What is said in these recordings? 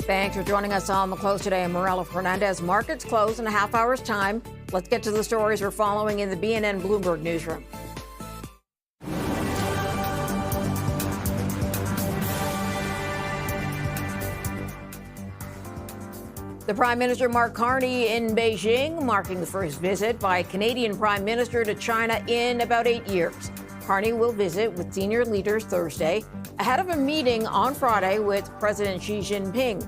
Thanks for joining us on The Close today. I'm Morella Fernandez. Markets close in a half hour's time. Let's get to the stories we're following in the BNN Bloomberg newsroom. The Prime Minister Mark Carney in Beijing, marking the first visit by a Canadian Prime Minister to China in about 8 years. Carney will visit with senior leaders Thursday ahead of a meeting on Friday with President Xi Jinping.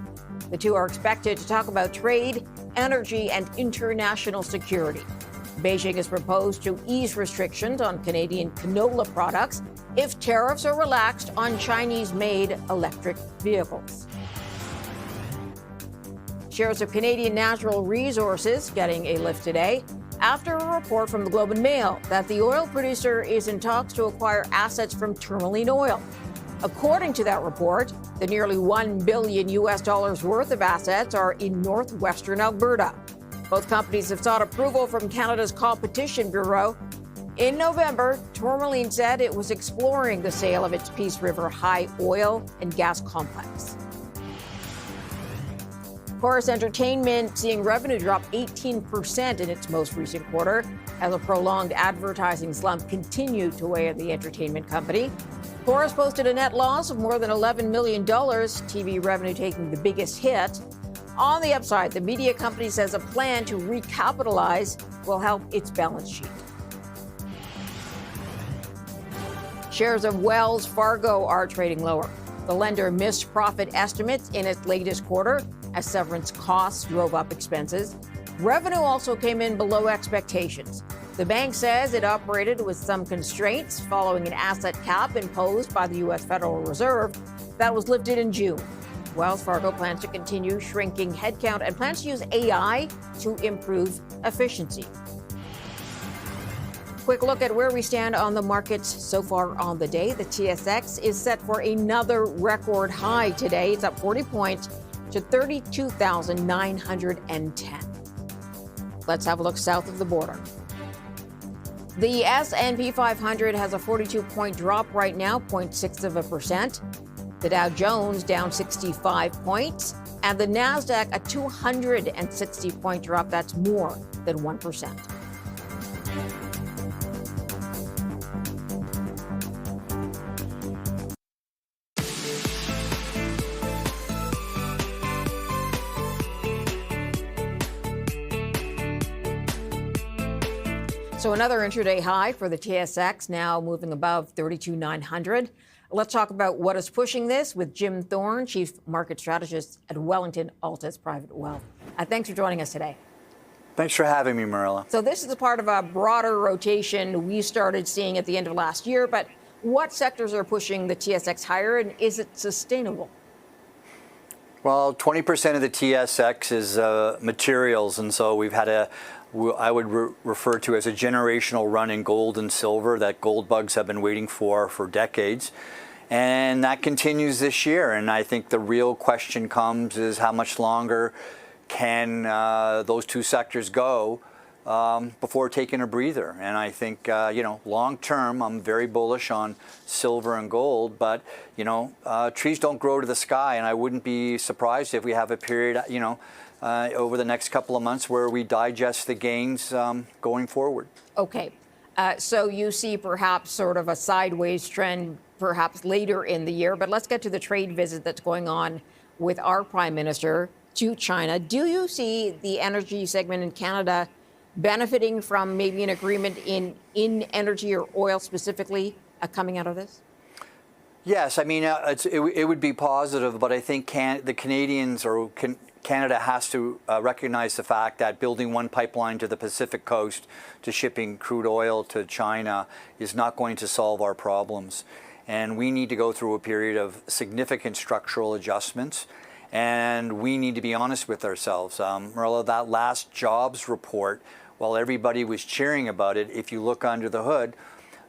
The two are expected to talk about trade, energy, and international security. Beijing has proposed to ease restrictions on Canadian canola products if tariffs are relaxed on Chinese-made electric vehicles. Shares of Canadian Natural Resources getting a lift today after a report from the Globe and Mail that the oil producer is in talks to acquire assets from Tourmaline Oil. According to that report, the nearly $1 billion worth of assets are in northwestern Alberta. Both companies have sought approval from Canada's Competition Bureau. In November, Tourmaline said it was exploring the sale of its Peace River High oil and gas complex. Chorus Entertainment seeing revenue drop 18% in its most recent quarter as a prolonged advertising slump continued to weigh on the entertainment company. Chorus posted a net loss of more than $11 million, TV revenue taking the biggest hit. On the upside, the media company says a plan to recapitalize will help its balance sheet. Shares of Wells Fargo are trading lower. The lender missed profit estimates in its latest quarter as severance costs drove up expenses. Revenue also came in below expectations. The bank says it operated with some constraints following an asset cap imposed by the U.S. Federal Reserve that was lifted in June. Wells Fargo plans to continue shrinking headcount and plans to use AI to improve efficiency. Quick look at where we stand on the markets so far on the day. The TSX is set for another record high today. It's up 40 points to 32,910. Let's have a look south of the border. The S&P 500 has a 42-point drop right now, 0.6%. The Dow Jones down 65 points, and the Nasdaq a 260-point drop. That's more than 1%. So another intraday high for the TSX, now moving above 32,900. Let's talk about what is pushing this with Jim Thorne, Chief Market Strategist at Wellington Altus Private Wealth. Thanks for joining us today. Thanks for having me, Marilla. So this is a part of a broader rotation we started seeing at the end of last year, but what sectors are pushing the TSX higher, and is it sustainable? Well, 20% of the TSX is materials, and so we've had I would refer to as a generational run in gold and silver that gold bugs have been waiting for decades. And that continues this year. And I think the real question comes is how much longer can those two sectors go before taking a breather? And I think, long term, I'm very bullish on silver and gold. But, trees don't grow to the sky. And I wouldn't be surprised if we have a period, over the next couple of months where we digest the gains going forward. Okay. So you see perhaps sort of a sideways trend perhaps later in the year. But let's get to the trade visit that's going on with our Prime Minister to China. Do you see the energy segment in Canada benefiting from maybe an agreement in energy or oil specifically coming out of this? Yes. I mean, it would be positive, but I think the Canadians Canada has to recognize the fact that building one pipeline to the Pacific coast to shipping crude oil to China is not going to solve our problems. And we need to go through a period of significant structural adjustments. And we need to be honest with ourselves. Marilla, that last jobs report, while everybody was cheering about it, if you look under the hood,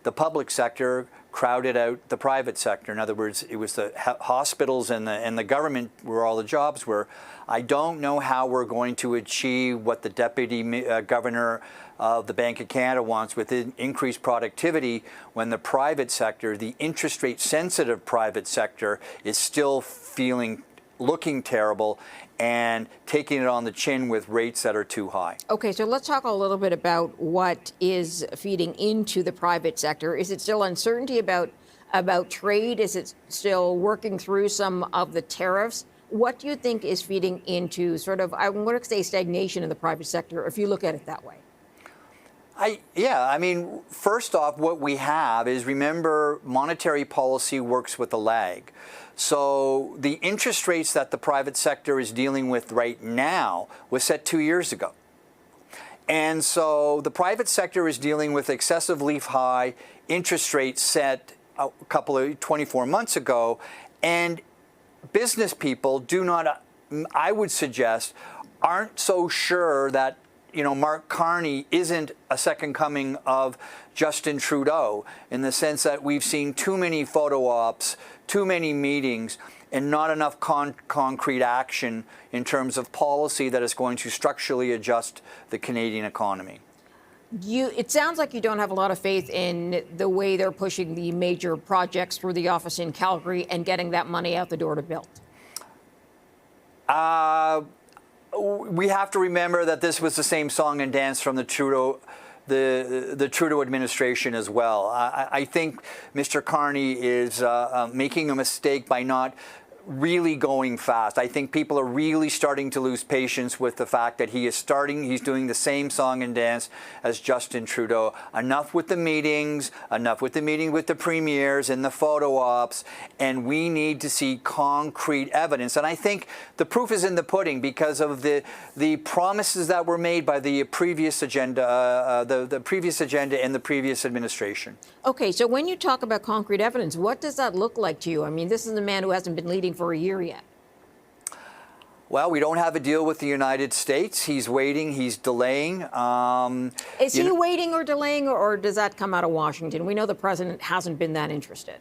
the public sector crowded out the private sector. In other words, it was the hospitals and the government where all the jobs were. I don't know how we're going to achieve what the Deputy Governor of the Bank of Canada wants with increased productivity when the private sector, the interest rate sensitive private sector, is still feeling looking terrible and taking it on the chin with rates that are too high. Okay, so let's talk a little bit about what is feeding into the private sector. Is it still uncertainty about trade? Is it still working through some of the tariffs? What do you think is feeding into sort of, I'm going to say, stagnation in the private sector, if you look at it that way? I mean, first off, what we have is, remember, monetary policy works with a lag. So the interest rates that the private sector is dealing with right now was set 2 years ago. And so the private sector is dealing with excessively high interest rates set a couple of 24 months ago. And business people do not, I would suggest, aren't so sure that Mark Carney isn't a second coming of Justin Trudeau, in the sense that we've seen too many photo ops, too many meetings, and not enough concrete action in terms of policy that is going to structurally adjust the Canadian economy. It sounds like you don't have a lot of faith in the way they're pushing the major projects through the office in Calgary and getting that money out the door to build. We have to remember that this was the same song and dance from the Trudeau administration as well. I think Mr. Carney is making a mistake by not really going fast. I think people are really starting to lose patience with the fact that he's doing the same song and dance as Justin Trudeau. Enough with the meetings, enough with the meeting with the premiers and the photo ops, and we need to see concrete evidence. And I think the proof is in the pudding because of the promises that were made by the previous agenda, the previous agenda and the previous administration. Okay, so when you talk about concrete evidence, what does that look like to you? I mean, this is a man who hasn't been leading for a year yet. Well, we don't have a deal with the United States. He's waiting. He's delaying. Is he waiting or delaying, or does that come out of Washington? We know the president hasn't been that interested.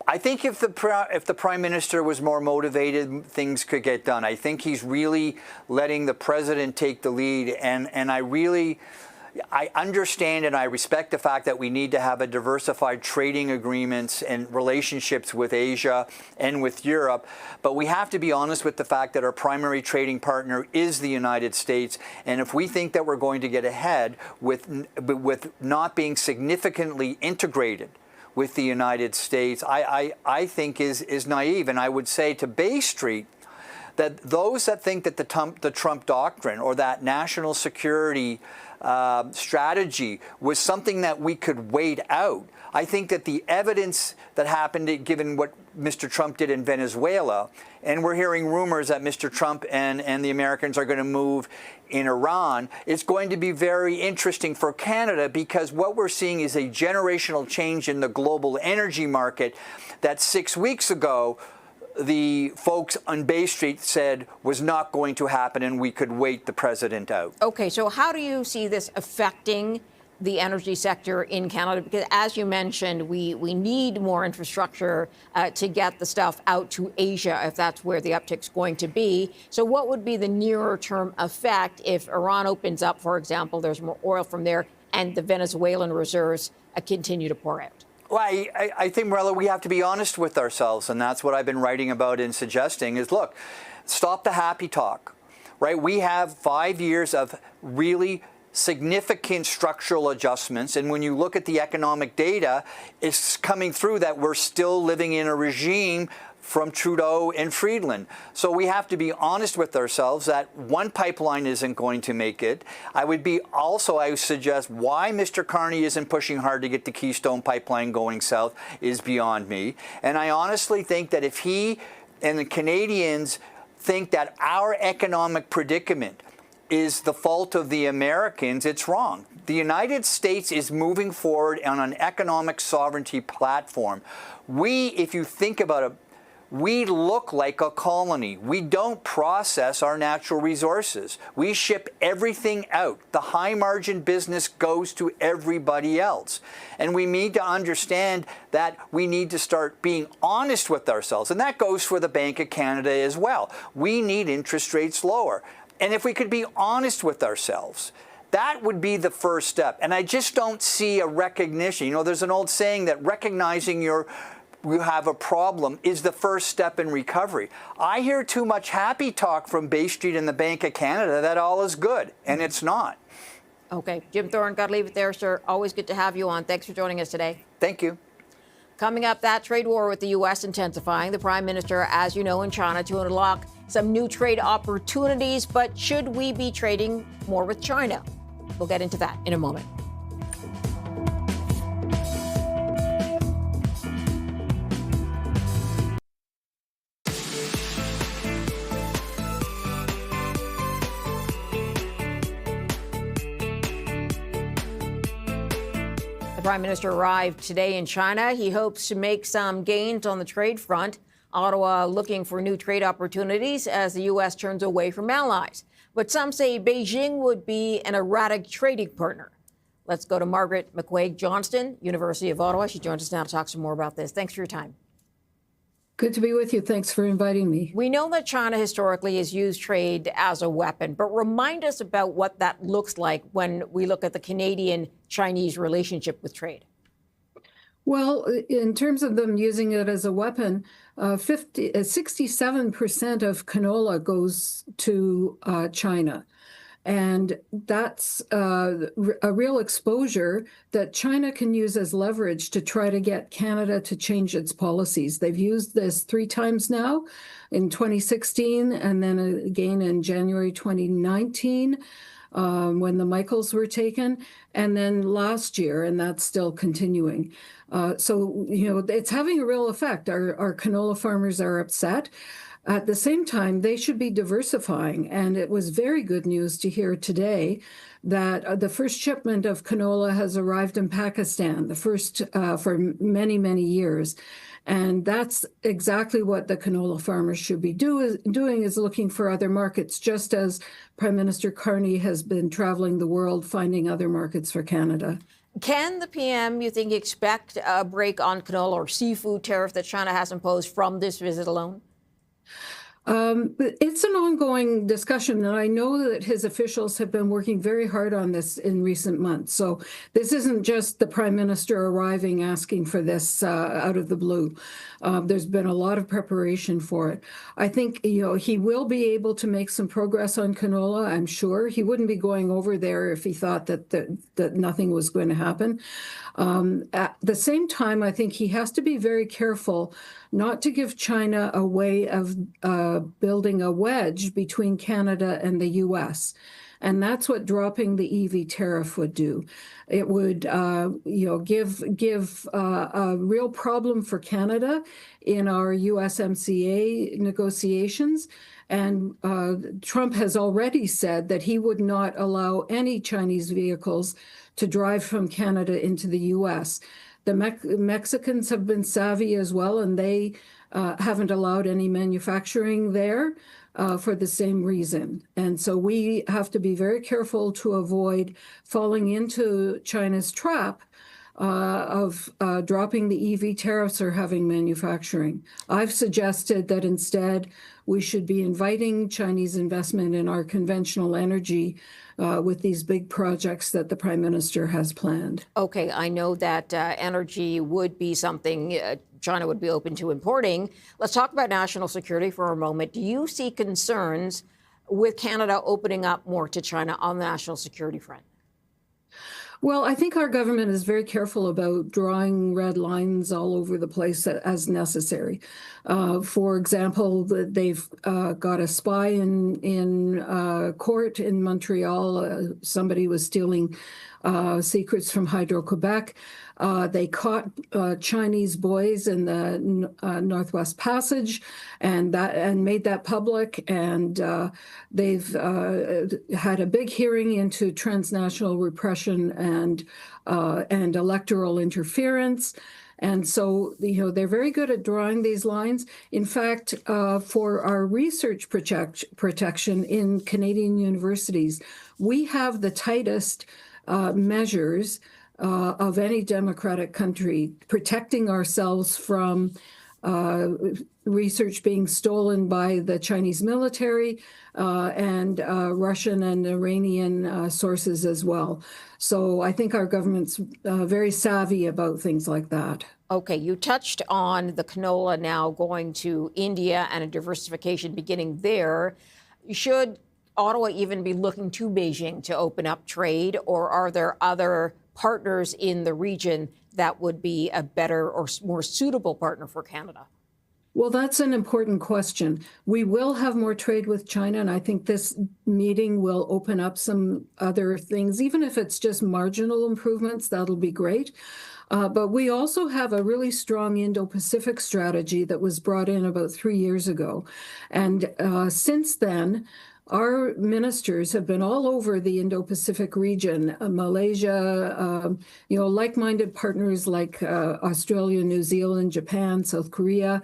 I think if the prime minister was more motivated, things could get done. I think he's really letting the president take the lead, and I understand and I respect the fact that we need to have a diversified trading agreements and relationships with Asia and with Europe, but we have to be honest with the fact that our primary trading partner is the United States, and if we think that we're going to get ahead with not being significantly integrated with the United States, I think is naive. And I would say to Bay Street that those that think that the Trump doctrine or that national security strategy was something that we could wait out. I think that the evidence that happened, given what Mr. Trump did in Venezuela, and we're hearing rumors that Mr. Trump and the Americans are going to move in Iran, it's going to be very interesting for Canada, because what we're seeing is a generational change in the global energy market that 6 weeks ago the folks on Bay Street said was not going to happen, and we could wait the president out. Okay, so how do you see this affecting the energy sector in Canada? Because as you mentioned, we need more infrastructure to get the stuff out to Asia, if that's where the uptick's going to be. So what would be the nearer term effect if Iran opens up, for example, there's more oil from there, and the Venezuelan reserves continue to pour out? Well, I think, Morella, we have to be honest with ourselves, and that's what I've been writing about and suggesting is, look, stop the happy talk, right? We have 5 years of really significant structural adjustments, and when you look at the economic data, it's coming through that we're still living in a regime from Trudeau and Friedland. So we have to be honest with ourselves that one pipeline isn't going to make it. I would suggest why Mr. Carney isn't pushing hard to get the Keystone Pipeline going south is beyond me. And I honestly think that if he and the Canadians think that our economic predicament is the fault of the Americans, it's wrong. The United States is moving forward on an economic sovereignty platform. If you think about it, we look like a colony. We don't process our natural resources. We ship everything out. The high margin business goes to everybody else. And we need to understand that we need to start being honest with ourselves. And that goes for the Bank of Canada as well. We need interest rates lower. And if we could be honest with ourselves, that would be the first step. And I just don't see a recognition. There's an old saying that recognizing your we have a problem is the first step in recovery. I hear too much happy talk from Bay Street and the Bank of Canada that all is good, and it's not. Okay, Jim Thorne, got to leave it there, sir. Always good to have you on. Thanks for joining us today. Thank you. Coming up, that trade war with the U.S. intensifying. The Prime Minister, as you know, in China to unlock some new trade opportunities. But should we be trading more with China? We'll get into that in a moment. The Prime Minister arrived today in China. He hopes to make some gains on the trade front. Ottawa looking for new trade opportunities as the U.S. turns away from allies. But some say Beijing would be an erratic trading partner. Let's go to Margaret McQuaig-Johnston, University of Ottawa. She joins us now to talk some more about this. Thanks for your time. Good to be with you. Thanks for inviting me. We know that China historically has used trade as a weapon, but remind us about what that looks like when we look at the Canadian-Chinese relationship with trade. Well, in terms of them using it as a weapon, 67% of canola goes to China. And that's a real exposure that China can use as leverage to try to get Canada to change its policies. They've used this 3 times now, in 2016 and then again in January 2019 when the Michaels were taken, and then last year, and that's still continuing. So, it's having a real effect. Our canola farmers are upset. At the same time, they should be diversifying. And it was very good news to hear today that the first shipment of canola has arrived in Pakistan, the first for many, many years. And that's exactly what the canola farmers should be doing is looking for other markets, just as Prime Minister Carney has been traveling the world finding other markets for Canada. Can the PM, you think, expect a break on canola or seafood tariff that China has imposed from this visit alone? It's an ongoing discussion, and I know that his officials have been working very hard on this in recent months. So this isn't just the Prime Minister arriving asking for this out of the blue. There's been a lot of preparation for it. I think he will be able to make some progress on canola. I'm sure he wouldn't be going over there if he thought that nothing was going to happen. At the same time, I think he has to be very careful not to give China a way of building a wedge between Canada and the U.S. And that's what dropping the EV tariff would do. It would, give a real problem for Canada in our USMCA negotiations. And Trump has already said that he would not allow any Chinese vehicles to drive from Canada into the U.S. The Mexicans have been savvy as well, and they haven't allowed any manufacturing there for the same reason. And so we have to be very careful to avoid falling into China's trap of dropping the EV tariffs or having manufacturing. I've suggested that instead we should be inviting Chinese investment in our conventional energy with these big projects that the Prime Minister has planned. Okay, I know that energy would be something China would be open to importing. Let's talk about national security for a moment. Do you see concerns with Canada opening up more to China on the national security front? Well, I think our government is very careful about drawing red lines all over the place as necessary. For example, they've got a spy in court in Montreal. Somebody was stealing secrets from Hydro-Quebec. They caught Chinese boys in the Northwest Passage and made that public. And they've had a big hearing into transnational repression and electoral interference. And so, they're very good at drawing these lines. In fact, for our research protection in Canadian universities, we have the tightest measures of any democratic country, protecting ourselves from research being stolen by the Chinese military and Russian and Iranian sources as well. So I think our government's very savvy about things like that. Okay, you touched on the canola now going to India and a diversification beginning there. Should Ottawa even be looking to Beijing to open up trade, or are there other partners in the region that would be a better or more suitable partner for Canada? Well, that's an important question. We will have more trade with China, and I think this meeting will open up some other things. Even if it's just marginal improvements, that'll be great. But we also have a really strong Indo-Pacific strategy that was brought in about 3 years ago. And since then, our ministers have been all over the Indo-Pacific region, Malaysia, like-minded partners like Australia, New Zealand, Japan, South Korea,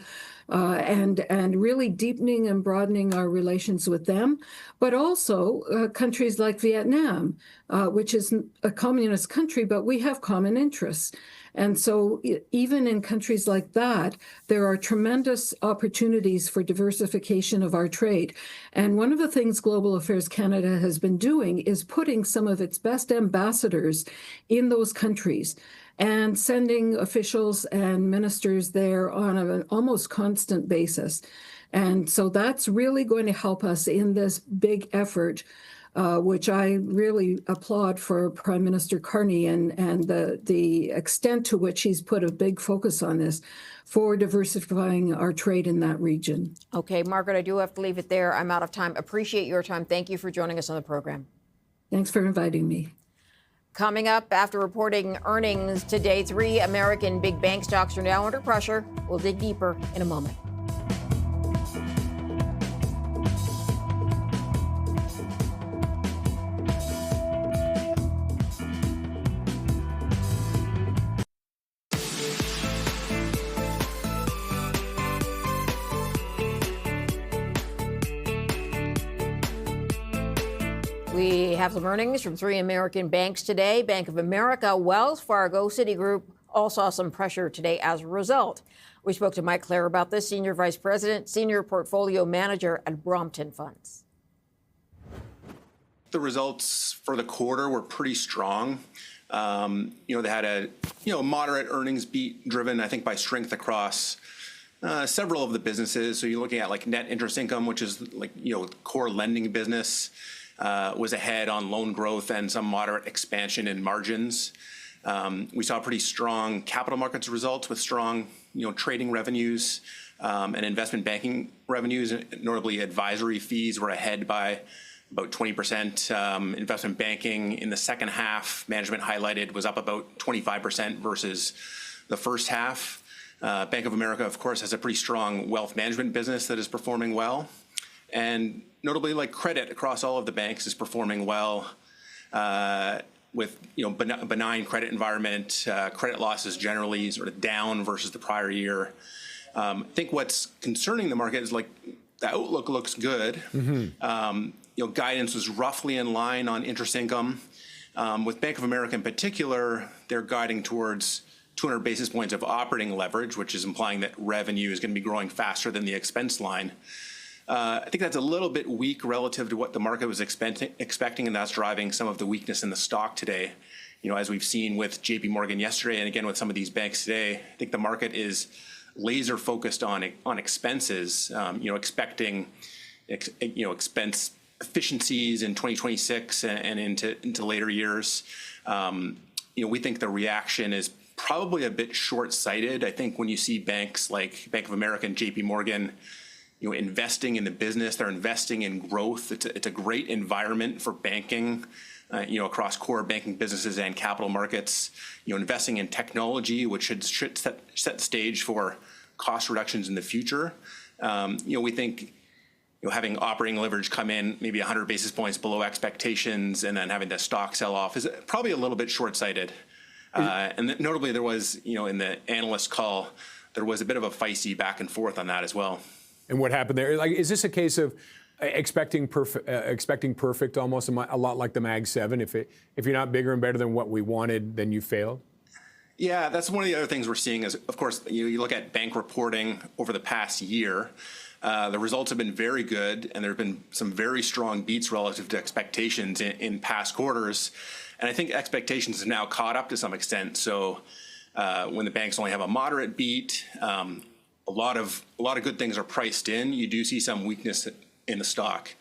and really deepening and broadening our relations with them, but also countries like Vietnam, which is a communist country, but we have common interests. And so even in countries like that, there are tremendous opportunities for diversification of our trade. And one of the things Global Affairs Canada has been doing is putting some of its best ambassadors in those countries and sending officials and ministers there on an almost constant basis. And so that's really going to help us in this big effort, which I really applaud for Prime Minister Carney and the extent to which he's put a big focus on this for diversifying our trade in that region. Okay, Margaret, I do have to leave it there. I'm out of time. Appreciate your time. Thank you for joining us on the program. Thanks for inviting me. Coming up after reporting earnings today, 3 American big bank stocks are now under pressure. We'll dig deeper in a moment. We have some earnings from 3 American banks today. Bank of America, Wells Fargo, Citigroup all saw some pressure today as a result. We spoke to Mike Clare about this, Senior Vice President, Senior Portfolio Manager at Brompton Funds. The results for the quarter were pretty strong. They had a moderate earnings beat driven, I think, by strength across several of the businesses. So you're looking at like net interest income, which is core lending business. Was ahead on loan growth and some moderate expansion in margins. We saw pretty strong capital markets results with strong, trading revenues and investment banking revenues. Notably, advisory fees were ahead by about 20%. Investment banking in the second half, management highlighted, was up about 25% versus the first half. Bank of America, of course, has a pretty strong wealth management business that is performing well. And notably, like credit across all of the banks is performing well with benign credit environment. Credit losses generally sort of down versus the prior year. I think what's concerning the market is like the outlook looks good. Mm-hmm. Guidance was roughly in line on interest income. With Bank of America in particular, they're guiding towards 200 basis points of operating leverage, which is implying that revenue is going to be growing faster than the expense line. I think that's a little bit weak relative to what the market was expecting, and that's driving some of the weakness in the stock today. As we've seen with JP Morgan yesterday, and again with some of these banks today, I think the market is laser focused on expenses. Expecting expense efficiencies in 2026 and into later years. We think the reaction is probably a bit short-sighted. I think when you see banks like Bank of America and JP Morgan investing in the business, they're investing in growth. It's a great environment for banking, across core banking businesses and capital markets. Investing in technology, which should set the stage for cost reductions in the future. We think having operating leverage come in maybe 100 basis points below expectations and then having the stock sell off is probably a little bit short-sighted. And notably, there was, in the analyst call, there was a bit of a feisty back and forth on that as well. And what happened there? Like, is this a case of expecting perfect, almost a lot like the Mag 7? If you're not bigger and better than what we wanted, then you failed? Yeah, that's one of the other things we're seeing is, of course, you look at bank reporting over the past year. The results have been very good, and there have been some very strong beats relative to expectations in past quarters. And I think expectations have now caught up to some extent. So when the banks only have a moderate beat, a lot of good things are priced in. You do see some weakness in the stock.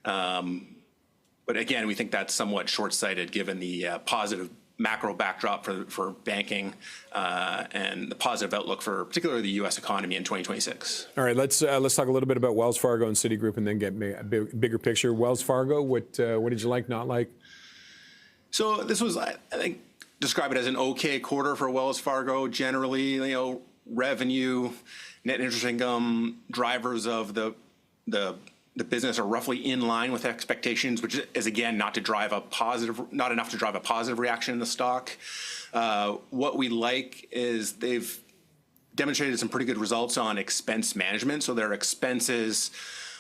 But again, we think that's somewhat short-sighted given the positive macro backdrop for banking and the positive outlook for particularly the U.S. economy in 2026. All right, let's talk a little bit about Wells Fargo and Citigroup, and then get a bigger picture. Wells Fargo, what did you like, not like? So this was, I think, describe it as an okay quarter for Wells Fargo. Generally, revenue, net interest income, drivers of the business are roughly in line with expectations, which is again not enough to drive a positive reaction in the stock. What we like is they've demonstrated some pretty good results on expense management. So their expenses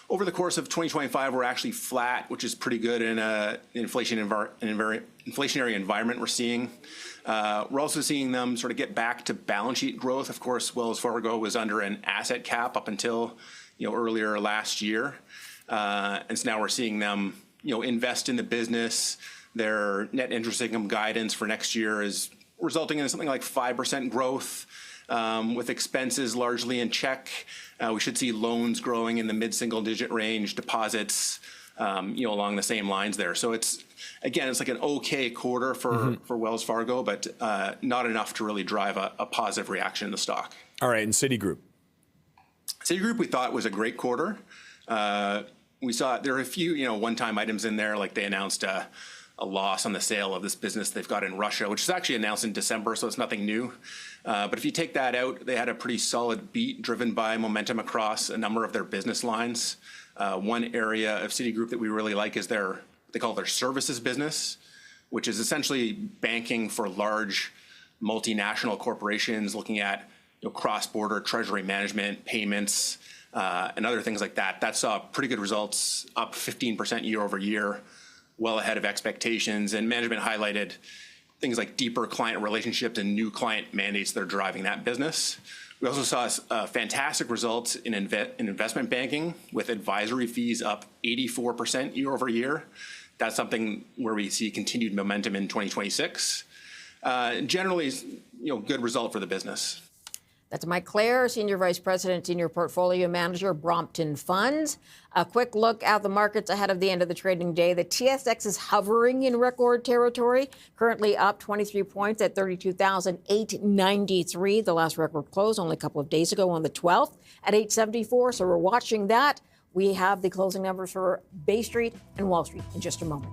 over the course of 2025 were actually flat, which is pretty good in an inflationary environment we're seeing. We're also seeing them sort of get back to balance sheet growth. Of course, Wells Fargo was under an asset cap up until earlier last year. And so now we're seeing them, invest in the business. Their net interest income guidance for next year is resulting in something like 5% growth, with expenses largely in check. We should see loans growing in the mid-single-digit range, deposits, along the same lines there. So it's like an okay quarter for Wells Fargo, but not enough to really drive a positive reaction in the stock. All right, and Citigroup. Citigroup, we thought was a great quarter. We saw there are a few, one-time items in there, like they announced a loss on the sale of this business they've got in Russia, which was actually announced in December, so it's nothing new. But if you take that out, they had a pretty solid beat driven by momentum across a number of their business lines. One area of Citigroup that we really like is they call their services business, which is essentially banking for large multinational corporations, looking at cross-border treasury management, payments, and other things like that. That saw pretty good results, up 15% year over year, well ahead of expectations. And management highlighted things like deeper client relationships and new client mandates that are driving that business. We also saw fantastic results in investment banking, with advisory fees up 84% year over year. That's something where we see continued momentum in 2026. Generally, good result for the business. That's Mike Clare, Senior Vice President, Senior Portfolio Manager, Brompton Funds. A quick look at the markets ahead of the end of the trading day. The TSX is hovering in record territory, currently up 23 points at 32,893. The last record close only a couple of days ago on the 12th at 874. So we're watching that. We have the closing numbers for Bay Street and Wall Street in just a moment.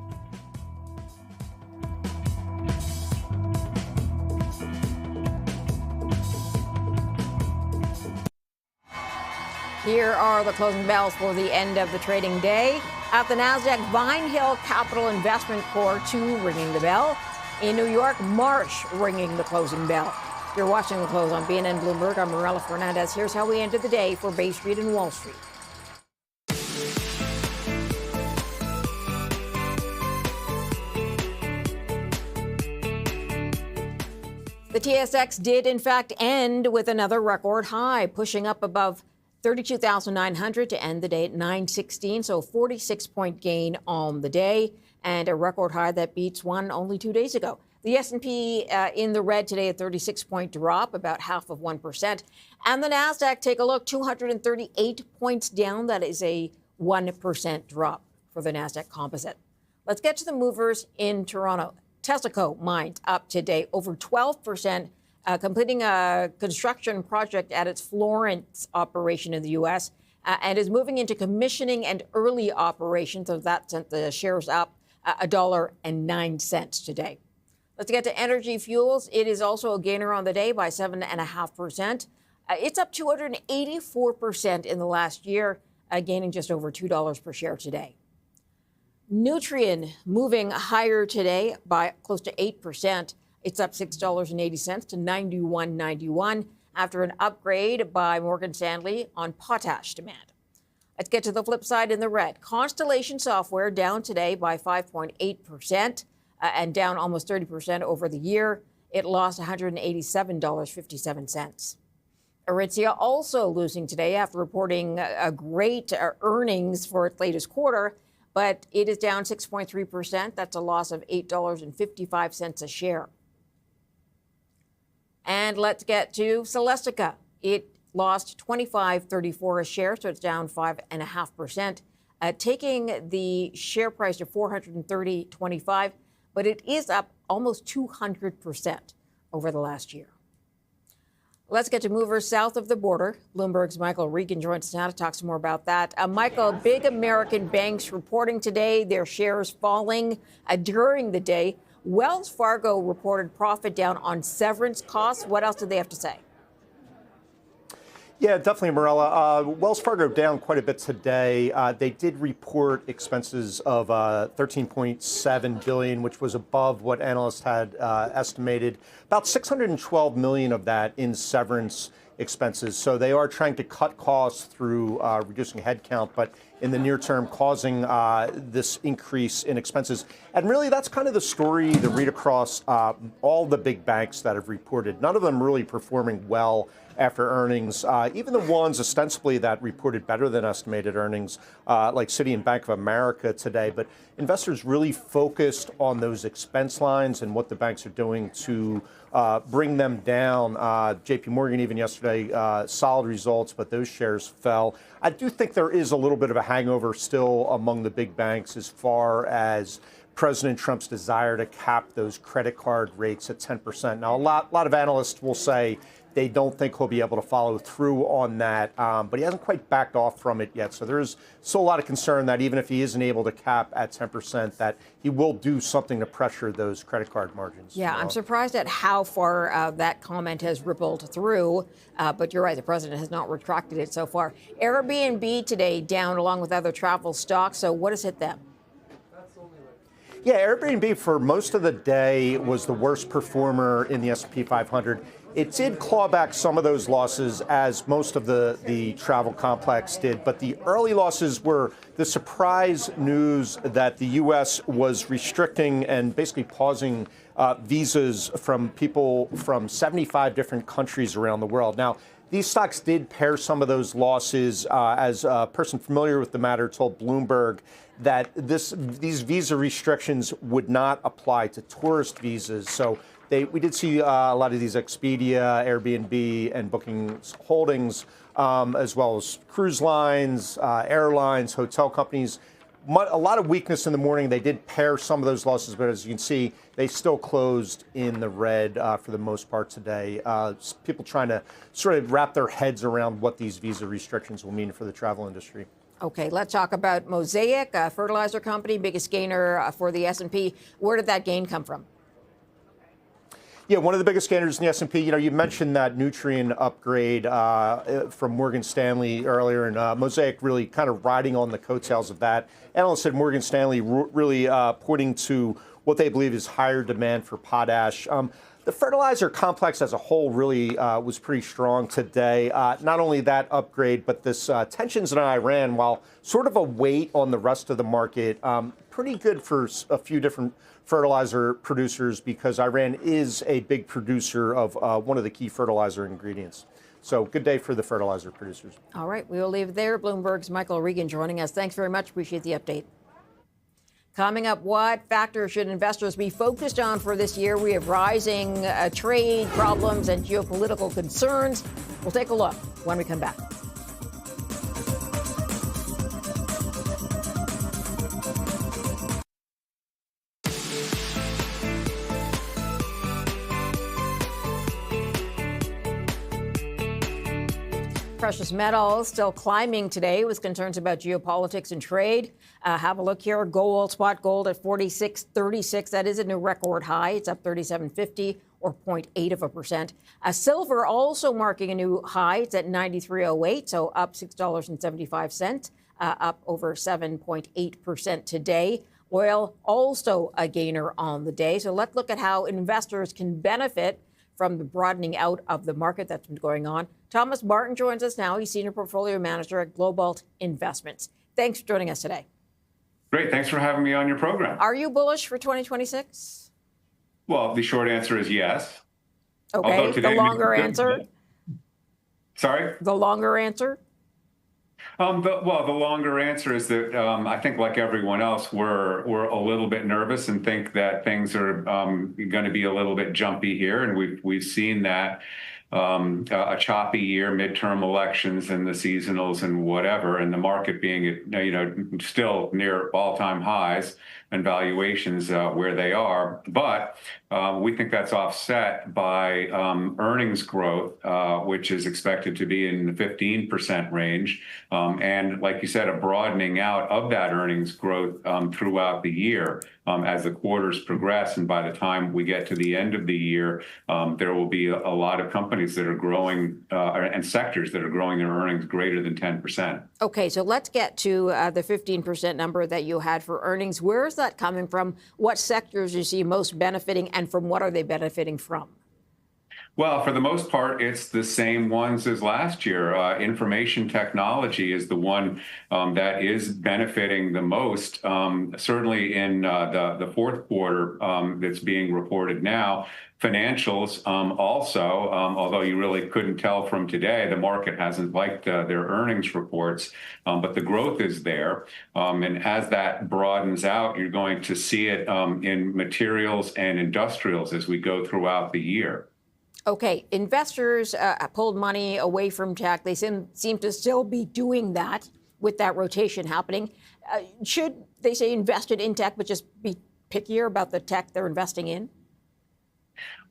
Here are the closing bells for the end of the trading day. At the Nasdaq, Vine Hill Capital Investment Corp. 2 ringing the bell. In New York, Marsh ringing the closing bell. You're watching the close on BNN Bloomberg. I'm Morella Fernandez. Here's how we ended the day for Bay Street and Wall Street. The TSX did, in fact, end with another record high, pushing up above 32,900 to end the day at 916, so 46-point gain on the day, and a record high that beats one only 2 days ago. The S&P in the red today, a 36-point drop, about 0.5%. And the Nasdaq, take a look, 238 points down. That is a 1% drop for the Nasdaq Composite. Let's get to the movers in Toronto. Tesla mined up today over 12%. Completing a construction project at its Florence operation in the U.S. And is moving into commissioning and early operations. So that sent the shares up $1.09 today. Let's get to energy fuels. It is also a gainer on the day by 7.5%. It's up 284% in the last year, gaining just over $2 per share today. Nutrien moving higher today by close to 8%. It's up $6.80 to $91.91 after an upgrade by Morgan Stanley on potash demand. Let's get to the flip side in the red. Constellation Software down today by 5.8% and down almost 30% over the year. It lost $187.57. Aritzia also losing today after reporting a great earnings for its latest quarter, but it is down 6.3%. That's a loss of $8.55 a share. And let's get to Celestica. It lost $25.34 a share, so it's down 5.5%, taking the share price to $430.25, but it is up almost 200% over the last year. Let's get to movers south of the border. Bloomberg's Michael Regan joins us now to talk some more about that. Michael, big American banks reporting today, their shares falling during the day. Wells Fargo reported profit down on severance costs. What else did they have to say? Yeah, definitely, Morella. Wells Fargo down quite a bit today. They did report expenses of $13.7 billion, which was above what analysts had estimated. About $612 million of that in severance expenses. So they are trying to cut costs through reducing headcount, but in the near term causing this increase in expenses. And really, that's kind of the story, the read across all the big banks that have reported. None of them really performing well after earnings. Even the ones ostensibly that reported better than estimated earnings, like Citi and Bank of America today. But investors really focused on those expense lines and what the banks are doing to bring them down. JP Morgan even yesterday, solid results, but those shares fell. I do think there is a little bit of a hangover still among the big banks as far as President Trump's desire to cap those credit card rates at 10%. Now, a lot of analysts will say they don't think he'll be able to follow through on that, but he hasn't quite backed off from it yet. So there's still a lot of concern that even if he isn't able to cap at 10%, that he will do something to pressure those credit card margins. Yeah, I'm surprised at how far that comment has rippled through, but you're right, the president has not retracted it so far. Airbnb today down along with other travel stocks, so what has hit them? Yeah, Airbnb for most of the day was the worst performer in the S&P 500. It did claw back some of those losses, as most of the travel complex did. But the early losses were the surprise news that the U.S. was restricting and basically pausing visas from people from 75 different countries around the world. Now, these stocks did pair some of those losses. As a person familiar with the matter told Bloomberg that these visa restrictions would not apply to tourist visas. So we did see a lot of these Expedia, Airbnb, and Booking Holdings, as well as cruise lines, airlines, hotel companies. A lot of weakness in the morning. They did pair some of those losses, but as you can see, they still closed in the red for the most part today. People trying to sort of wrap their heads around what these visa restrictions will mean for the travel industry. Okay, let's talk about Mosaic, a fertilizer company, biggest gainer for the S&P. Where did that gain come from? Yeah, one of the biggest gainers in the S&P. You mentioned that Nutrien upgrade from Morgan Stanley earlier, and Mosaic really kind of riding on the coattails of that. Analysts at Morgan Stanley really pointing to what they believe is higher demand for potash. The fertilizer complex as a whole really was pretty strong today. Not only that upgrade, but this tensions in Iran, while sort of a weight on the rest of the market, pretty good for a few different fertilizer producers because Iran is a big producer of one of the key fertilizer ingredients. So good day for the fertilizer producers. All right, we will leave it there. Bloomberg's Michael Regan joining us. Thanks very much. Appreciate the update. Coming up, what factors should investors be focused on for this year? We have rising trade problems and geopolitical concerns. We'll take a look when we come back. Precious metals still climbing today with concerns about geopolitics and trade. Have a look here. Gold, spot gold at 46.36. That is a new record high. It's up 37.50 or 0.8%. Silver also marking a new high. It's at 93.08, so up $6.75, up over 7.8% today. Oil also a gainer on the day. So let's look at how investors can benefit from the broadening out of the market that's been going on. Thomas Martin joins us now. He's Senior Portfolio Manager at Globalt Investments. Thanks for joining us today. Great. Thanks for having me on your program. Are you bullish for 2026? Well, the short answer is yes. Okay, the longer answer? Sorry? The longer answer? The longer answer is that I think, like everyone else, we're a little bit nervous and think that things are going to be a little bit jumpy here, and we've seen that a choppy year, midterm elections and the seasonals and whatever, and the market being at still near all-time highs and valuations where they are. But we think that's offset by earnings growth, which is expected to be in the 15% range. And like you said, a broadening out of that earnings growth throughout the year as the quarters progress. And by the time we get to the end of the year, there will be a lot of companies that are growing and sectors that are growing their earnings greater than 10%. Okay, so let's get to the 15% number that you had for earnings. Where is that coming from? What sectors do you see most benefiting, and from what are they benefiting from? Well, for the most part, it's the same ones as last year. Information technology is the one that is benefiting the most. Certainly in the fourth quarter that's being reported now. Financials also, although you really couldn't tell from today, the market hasn't liked their earnings reports, but the growth is there. And as that broadens out, you're going to see it in materials and industrials as we go throughout the year. Okay, investors pulled money away from tech. They seem to still be doing that with that rotation happening. Should they say invested in tech, but just be pickier about the tech they're investing in?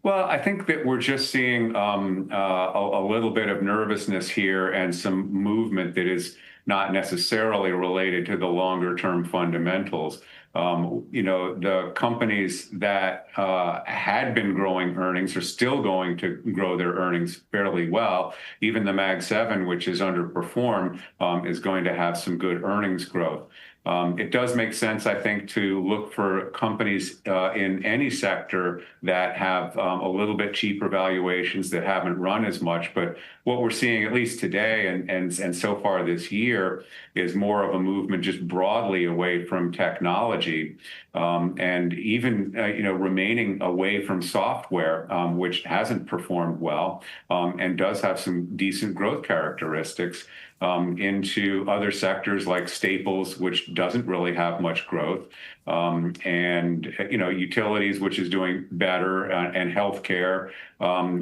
Well, I think that we're just seeing a little bit of nervousness here and some movement that is not necessarily related to the longer term fundamentals. The companies that had been growing earnings are still going to grow their earnings fairly well. Even the Mag 7, which is underperformed, is going to have some good earnings growth. It does make sense, I think, to look for companies in any sector that have a little bit cheaper valuations that haven't run as much. But what we're seeing, at least today and so far this year, is more of a movement just broadly away from technology and even remaining away from software, which hasn't performed well and does have some decent growth characteristics. Into other sectors like staples, which doesn't really have much growth, and utilities, which is doing better, and healthcare,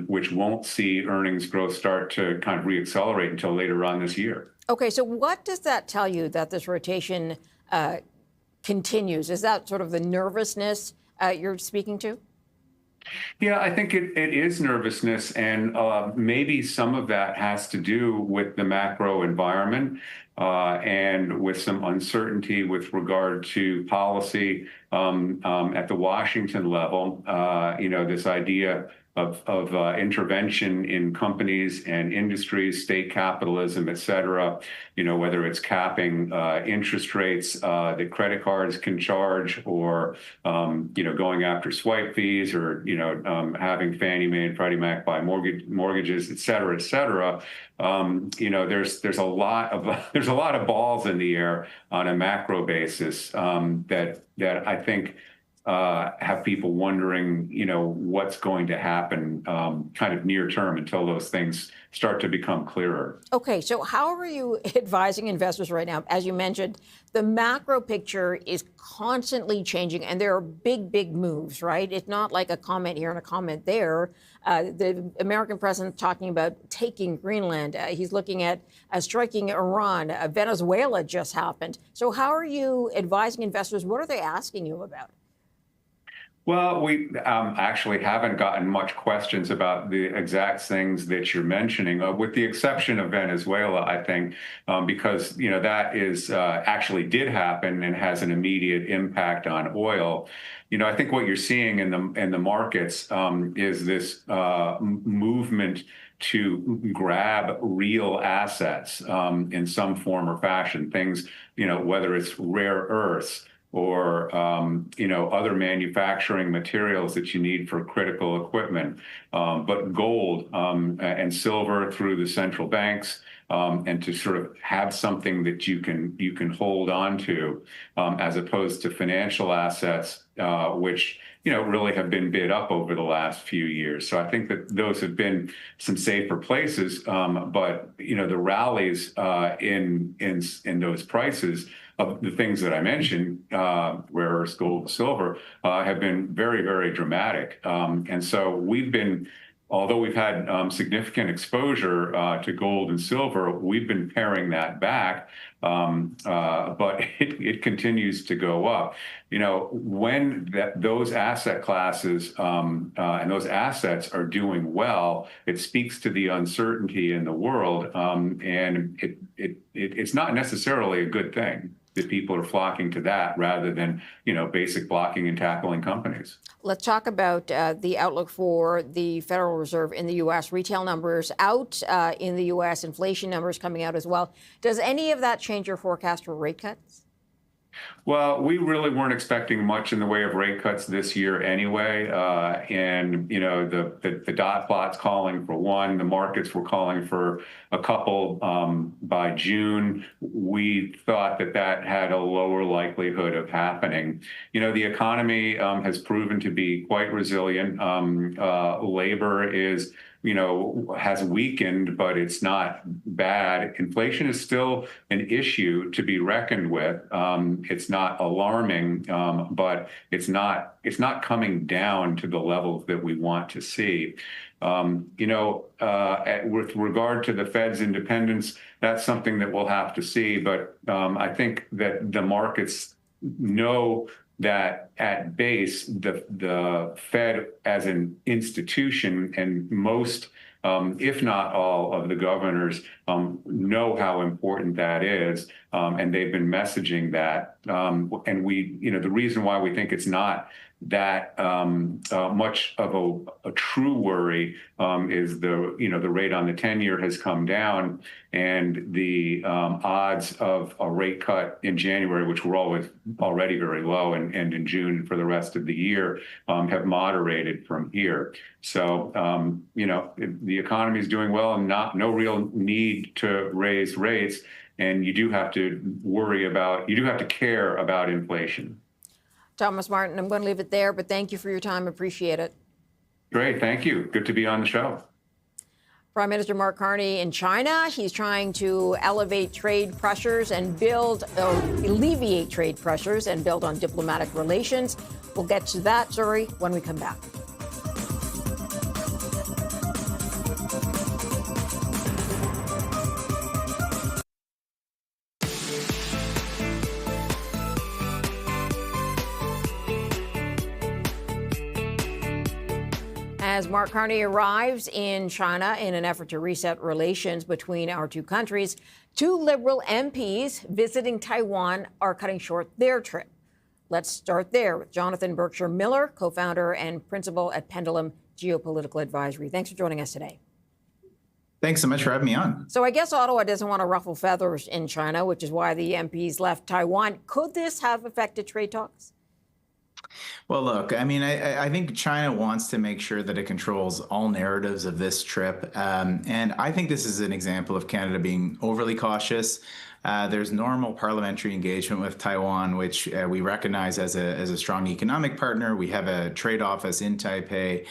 which won't see earnings growth start to kind of reaccelerate until later on this year. Okay, so what does that tell you that this rotation continues? Is that sort of the nervousness you're speaking to? Yeah, I think it is nervousness, and maybe some of that has to do with the macro environment and with some uncertainty with regard to policy at the Washington level. This idea of intervention in companies and industries, state capitalism, et cetera, whether it's capping interest rates that credit cards can charge, or, going after swipe fees, or, having Fannie Mae and Freddie Mac buy mortgages, et cetera, et cetera. There's a lot of balls in the air on a macro basis that I think have people wondering, what's going to happen kind of near term until those things start to become clearer. Okay, so how are you advising investors right now? As you mentioned, the macro picture is constantly changing, and there are big, big moves, right? It's not like a comment here and a comment there. The American president talking about taking Greenland. He's looking at striking Iran. Venezuela just happened. So how are you advising investors? What are they asking you about? Well, we actually haven't gotten much questions about the exact things that you're mentioning, with the exception of Venezuela, I think, because that is actually did happen and has an immediate impact on oil. I think what you're seeing in the markets is this movement to grab real assets in some form or fashion. Things, whether it's rare earths, or other manufacturing materials that you need for critical equipment, but gold and silver through the central banks, and to sort of have something that you can hold on to, as opposed to financial assets, which really have been bid up over the last few years. So I think that those have been some safer places, but the rallies in those prices of the things that I mentioned, rare earths, gold, silver, have been very, very dramatic. And so although we've had significant exposure to gold and silver, we've been paring that back, but it continues to go up. When those asset classes and those assets are doing well, it speaks to the uncertainty in the world, and it's not necessarily a good thing that people are flocking to that rather than basic blocking and tackling companies. Let's talk about the outlook for the Federal Reserve in the U.S. Retail numbers out in the U.S., inflation numbers coming out as well. Does any of that change your forecast for rate cuts? Well, we really weren't expecting much in the way of rate cuts this year anyway. And, the dot plot's calling for one. The markets were calling for a couple by June. We thought that had a lower likelihood of happening. The economy has proven to be quite resilient. Labor has weakened, but it's not bad. Inflation is still an issue to be reckoned with. It's not alarming, but it's not coming down to the levels that we want to see. With regard to the Fed's independence, that's something that we'll have to see. But I think that the markets know that at base, the Fed as an institution and most, if not all, of the governors know how important that is, and they've been messaging that. And the reason why we think it's not that much of a true worry is the rate on the 10-year has come down, and the odds of a rate cut in January, which were already very low, and in June for the rest of the year, have moderated from here. So the economy is doing well, and no real need to raise rates, and you do have to care about inflation. Thomas Martin, I'm going to leave it there, but thank you for your time. Appreciate it. Great. Thank you. Good to be on the show. Prime Minister Mark Carney in China. He's trying to elevate trade pressures and alleviate trade pressures and build on diplomatic relations. We'll get to that story when we come back. As Mark Carney arrives in China in an effort to reset relations between our two countries, two Liberal MPs visiting Taiwan are cutting short their trip. Let's start there with Jonathan Berkshire Miller, co-founder and principal at Pendulum Geopolitical Advisory. Thanks for joining us today. Thanks so much for having me on. So I guess Ottawa doesn't want to ruffle feathers in China, which is why the MPs left Taiwan. Could this have affected trade talks? Well, look, I mean, I think China wants to make sure that it controls all narratives of this trip. And I think this is an example of Canada being overly cautious. There's normal parliamentary engagement with Taiwan, which we recognize as a strong economic partner. We have a trade office in Taipei.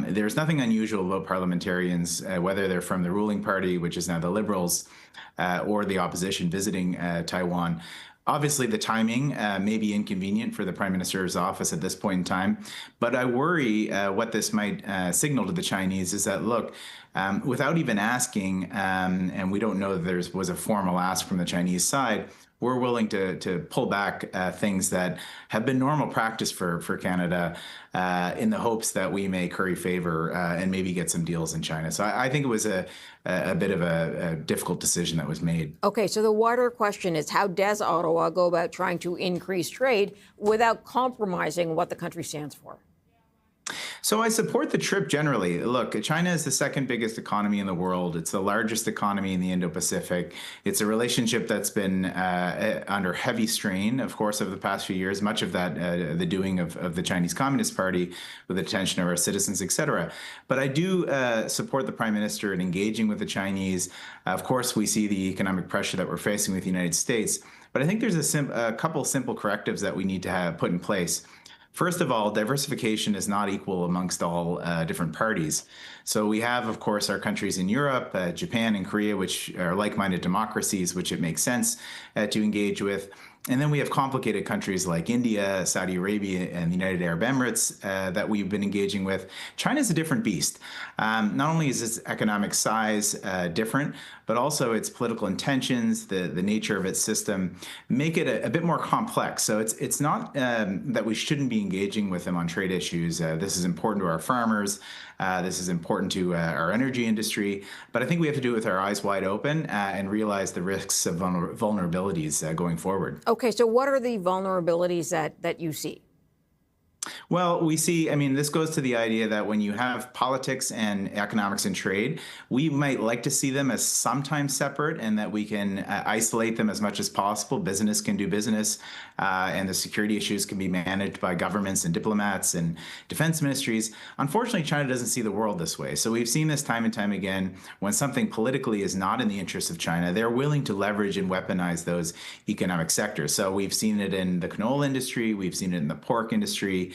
There's nothing unusual about parliamentarians, whether they're from the ruling party, which is now the Liberals, or the opposition visiting Taiwan. Obviously, the timing may be inconvenient for the Prime Minister's office at this point in time, but I worry what this might signal to the Chinese is that, look, without even asking, and we don't know that there was a formal ask from the Chinese side, we're willing to pull back things that have been normal practice for Canada in the hopes that we may curry favor and maybe get some deals in China. So I think it was a bit of a difficult decision that was made. Okay, so the wider question is, how does Ottawa go about trying to increase trade without compromising what the country stands for? So I support the trip generally. Look, China is the second biggest economy in the world. It's the largest economy in the Indo-Pacific. It's a relationship that's been under heavy strain, of course, over the past few years, much of that the doing of the Chinese Communist Party with the detention of our citizens, et cetera. But I do support the Prime Minister in engaging with the Chinese. Of course, we see the economic pressure that we're facing with the United States. But I think there's a couple simple correctives that we need to have put in place. First of all, diversification is not equal amongst all different parties. So we have, of course, our countries in Europe, Japan and Korea, which are like-minded democracies, which it makes sense to engage with. And then we have complicated countries like India, Saudi Arabia, and the United Arab Emirates that we've been engaging with. China is a different beast. Not only is its economic size different, but also its political intentions, the nature of its system, make it a bit more complex. So it's not that we shouldn't be engaging with them on trade issues. This is important to our farmers. This is important to our energy industry. But I think we have to do it with our eyes wide open and realize the risks of vulnerabilities going forward. Okay, so what are the vulnerabilities that you see? Well, we see, I mean, this goes to the idea that when you have politics and economics and trade, we might like to see them as sometimes separate and that we can isolate them as much as possible. Business can do business, and the security issues can be managed by governments and diplomats and defense ministries. Unfortunately, China doesn't see the world this way. So we've seen this time and time again. When something politically is not in the interest of China, they're willing to leverage and weaponize those economic sectors. So we've seen it in the canola industry. We've seen it in the pork industry.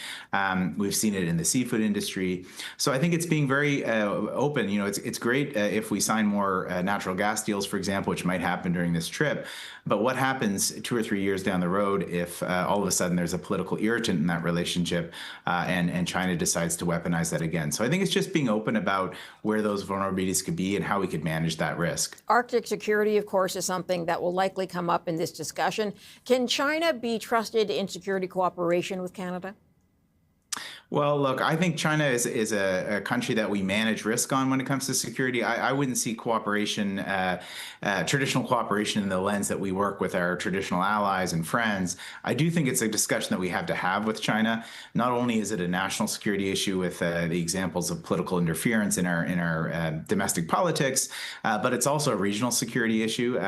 We've seen it in the seafood industry. So I think it's being very open. You know, it's great if we sign more natural gas deals, for example, which might happen during this trip. But what happens 2 or 3 years down the road if all of a sudden there's a political irritant in that relationship and China decides to weaponize that again? So I think it's just being open about where those vulnerabilities could be and how we could manage that risk. Arctic security, of course, is something that will likely come up in this discussion. Can China be trusted in security cooperation with Canada? Well, look, I think China is a country that we manage risk on when it comes to security. I wouldn't see cooperation, traditional cooperation in the lens that we work with our traditional allies and friends. I do think it's a discussion that we have to have with China. Not only is it a national security issue with the examples of political interference in our domestic politics, but it's also a regional security issue.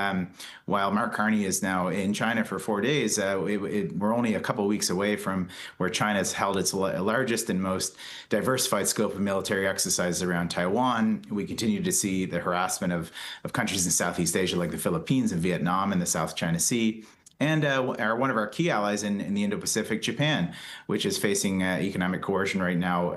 While Mark Carney is now in China for 4 days, we're only a couple of weeks away from where China's held its largest and most diversified scope of military exercises around Taiwan. We continue to see the harassment of countries in Southeast Asia like the Philippines and Vietnam and the South China Sea. And one of our key allies in the Indo-Pacific, Japan, which is facing economic coercion right now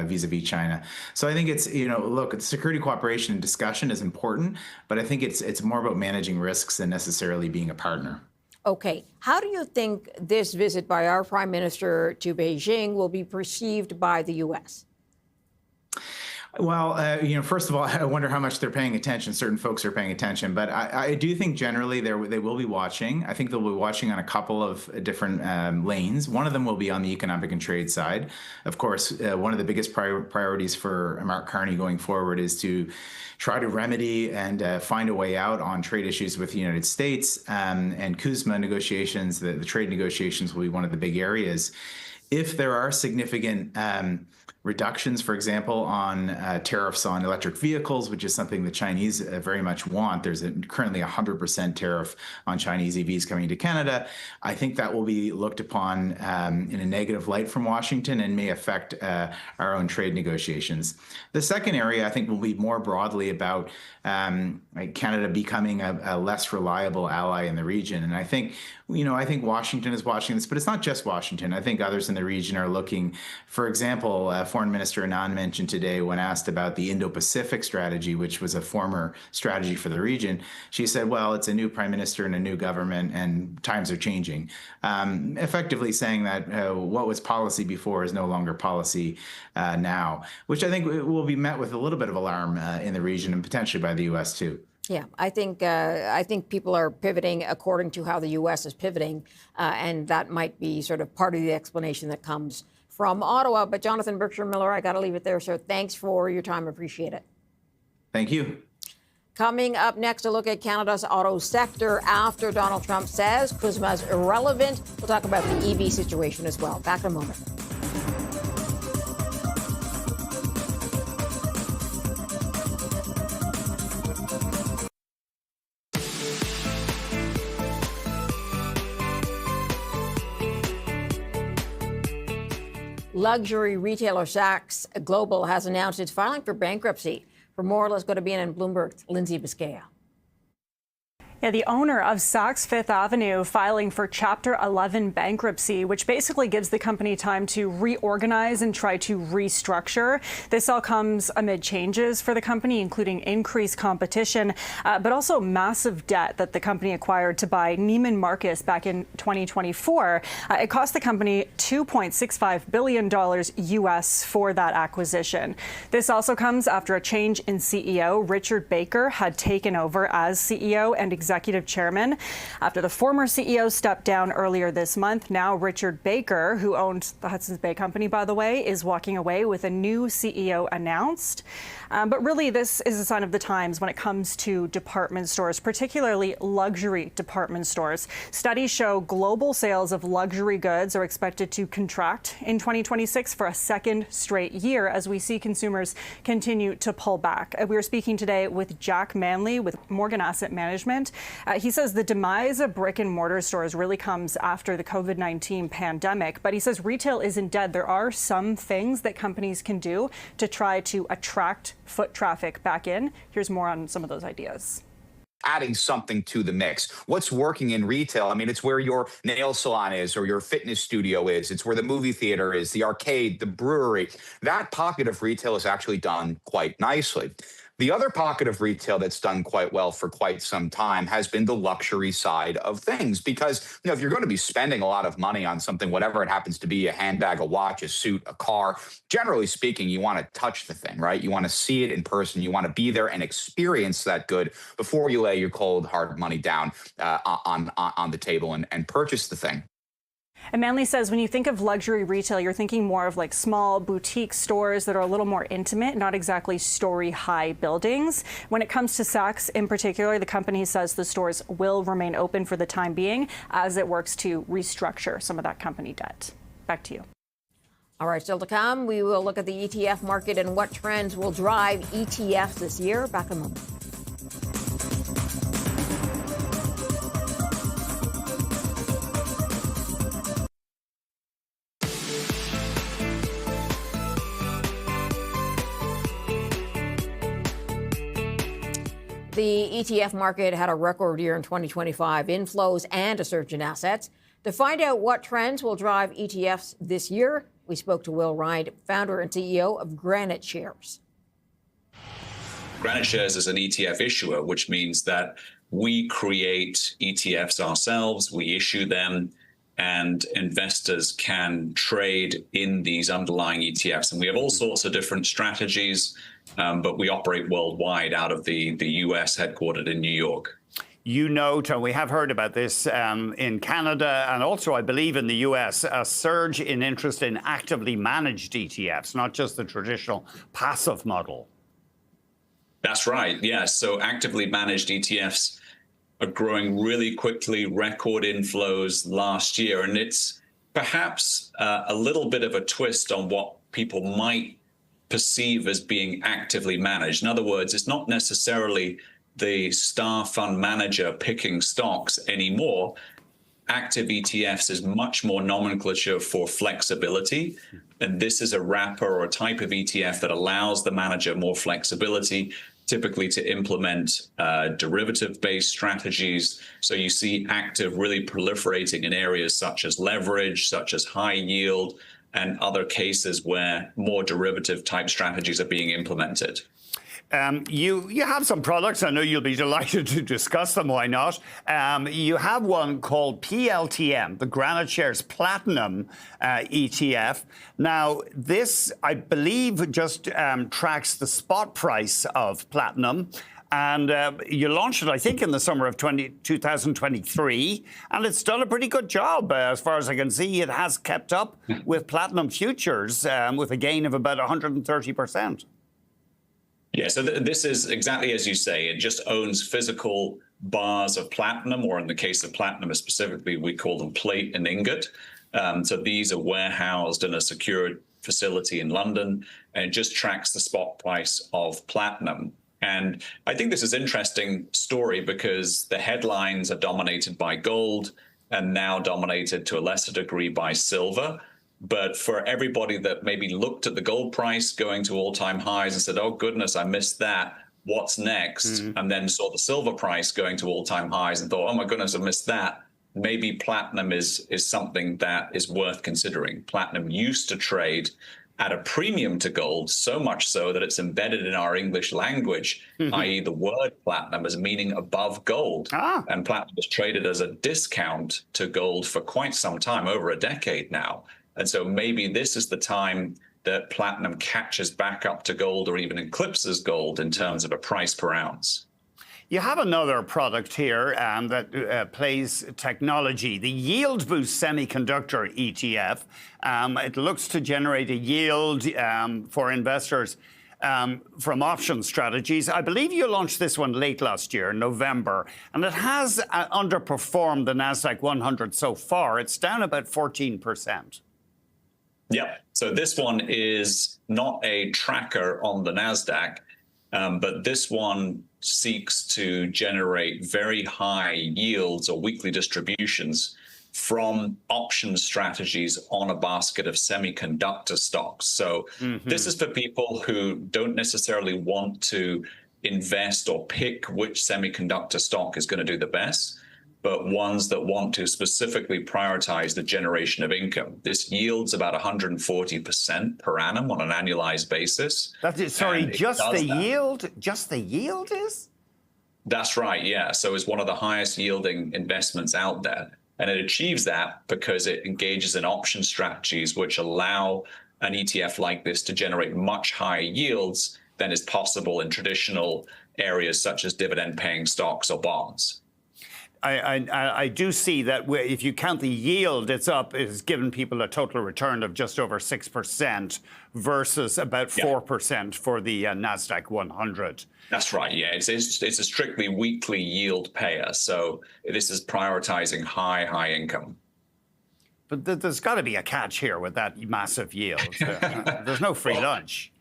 vis-a-vis China. So I think it's, look, security cooperation and discussion is important, but I think it's more about managing risks than necessarily being a partner. Okay. How do you think this visit by our prime minister to Beijing will be perceived by the U.S.? Well, first of all, I wonder how much they're paying attention. Certain folks are paying attention, but I do think generally they will be watching. I think they'll be watching on a couple of different lanes. One of them will be on the economic and trade side. Of course, one of the biggest priorities for Mark Carney going forward is to try to remedy and find a way out on trade issues with the United States. And CUSMA negotiations, the trade negotiations, will be one of the big areas. If there are significant reductions, for example, on tariffs on electric vehicles, which is something the Chinese very much want. There's currently a 100% tariff on Chinese EVs coming to Canada. I think that will be looked upon in a negative light from Washington and may affect our own trade negotiations. The second area, I think, will be more broadly about Canada becoming a less reliable ally in the region. And I think Washington is watching this, but it's not just Washington. I think others in the region are looking. For example, Foreign Minister Anand mentioned today when asked about the Indo-Pacific strategy, which was a former strategy for the region, she said, well, it's a new prime minister and a new government and times are changing, effectively saying that what was policy before is no longer policy now, which I think will be met with a little bit of alarm in the region and potentially by the U.S. too. Yeah, I think people are pivoting according to how the U.S. is pivoting, and that might be sort of part of the explanation that comes from Ottawa. But Jonathan Berkshire Miller, I got to leave it there. So thanks for your time. Appreciate it. Thank you. Coming up next, a look at Canada's auto sector after Donald Trump says CUSMA is irrelevant. We'll talk about the EV situation as well. Back in a moment. Luxury retailer Saks Global has announced it's filing for bankruptcy. For more, let's go to BNN Bloomberg's Lindsay Biscaya. Yeah, the owner of Saks Fifth Avenue filing for Chapter 11 bankruptcy, which basically gives the company time to reorganize and try to restructure. This all comes amid changes for the company, including increased competition, but also massive debt that the company acquired to buy Neiman Marcus back in 2024. It cost the company $2.65 billion US for that acquisition. This also comes after a change in CEO. Richard Baker had taken over as CEO and executive chairman. After the former CEO stepped down earlier this month, now Richard Baker, who owned the Hudson's Bay Company, by the way, is walking away with a new CEO announced. But really, this is a sign of the times when it comes to department stores, particularly luxury department stores. Studies show global sales of luxury goods are expected to contract in 2026 for a second straight year as we see consumers continue to pull back. We are speaking today with Jack Manley with Morgan Asset Management. He says the demise of brick and mortar stores really comes after the COVID-19 pandemic, but he says retail isn't dead. There are some things that companies can do to try to attract foot traffic back in. Here's more on some of those ideas. Adding something to the mix. What's working in retail? I mean, it's where your nail salon is or your fitness studio is. It's where the movie theater is, the arcade, the brewery. That pocket of retail has actually done quite nicely. The other pocket of retail that's done quite well for quite some time has been the luxury side of things. Because, if you're going to be spending a lot of money on something, whatever it happens to be, a handbag, a watch, a suit, a car, generally speaking, you want to touch the thing, right? You want to see it in person. You want to be there and experience that good before you lay your cold, hard money down on the table and purchase the thing. And Manley says when you think of luxury retail, you're thinking more of like small boutique stores that are a little more intimate, not exactly story-high buildings. When it comes to Saks in particular, the company says the stores will remain open for the time being as it works to restructure some of that company debt. Back to you. All right, still to come, we will look at the ETF market and what trends will drive ETFs this year. Back in a moment. The ETF market had a record year in 2025, inflows and a surge in assets. To find out what trends will drive ETFs this year, we spoke to Will Ryan, founder and CEO of Granite Shares. Granite Shares is an ETF issuer, which means that we create ETFs ourselves, we issue them, and investors can trade in these underlying ETFs. And we have all sorts of different strategies, but we operate worldwide out of the US headquartered in New York. You note, and we have heard about this in Canada and also, I believe, in the US, a surge in interest in actively managed ETFs, not just the traditional passive model. That's right, yes. So actively managed ETFs are growing really quickly, record inflows last year. And it's perhaps a little bit of a twist on what people might perceive as being actively managed. In other words, it's not necessarily the star fund manager picking stocks anymore. Active ETFs is much more nomenclature for flexibility. And this is a wrapper or a type of ETF that allows the manager more flexibility, typically to implement derivative-based strategies. So you see active really proliferating in areas such as leverage, such as high yield, and other cases where more derivative-type strategies are being implemented. You have some products. I know you'll be delighted to discuss them. Why not? You have one called PLTM, the Granite Shares Platinum ETF. Now, this, I believe, just tracks the spot price of platinum. And you launched it, I think, in the summer of 2023. And it's done a pretty good job. As far as I can see, it has kept up with platinum futures with a gain of about 130%. Yeah, so this is exactly as you say. It just owns physical bars of platinum, or in the case of platinum specifically, we call them plate and ingot. So these are warehoused in a secured facility in London, and it just tracks the spot price of platinum. And I think this is an interesting story because the headlines are dominated by gold and now dominated to a lesser degree by silver. But for everybody that maybe looked at the gold price going to all-time highs and said, oh, goodness, I missed that. What's next? And then saw the silver price going to all-time highs and thought, oh, my goodness, I missed that. Maybe platinum is something that is worth considering. Platinum used to trade at a premium to gold, so much so that it's embedded in our English language, i.e. the word platinum as meaning above gold. And platinum is traded as a discount to gold for quite some time, over a decade now. And so maybe this is the time that platinum catches back up to gold or even eclipses gold in terms of a price per ounce. You have another product here that plays technology, the Yield Boost Semiconductor ETF. It looks to generate a yield for investors from option strategies. I believe you launched this one late last year, November, and it has underperformed the NASDAQ 100 so far. It's down about 14%. Yeah, so this one is not a tracker on the NASDAQ, but this one seeks to generate very high yields or weekly distributions from option strategies on a basket of semiconductor stocks. So this is for people who don't necessarily want to invest or pick which semiconductor stock is going to do the best, but ones that want to specifically prioritize the generation of income. This yields about 140% per annum on an annualized basis. That's it. Sorry, just the yield? Just the yield is? That's right, yeah. So it's one of the highest yielding investments out there. And it achieves that because it engages in option strategies which allow an ETF like this to generate much higher yields than is possible in traditional areas such as dividend-paying stocks or bonds. I do see that if you count the yield, it's given people a total return of just over 6% versus about 4% for the NASDAQ 100. That's right, yeah. It's a strictly weekly yield payer. So this is prioritizing high income. But there's got to be a catch here with that massive yield. There's no free lunch.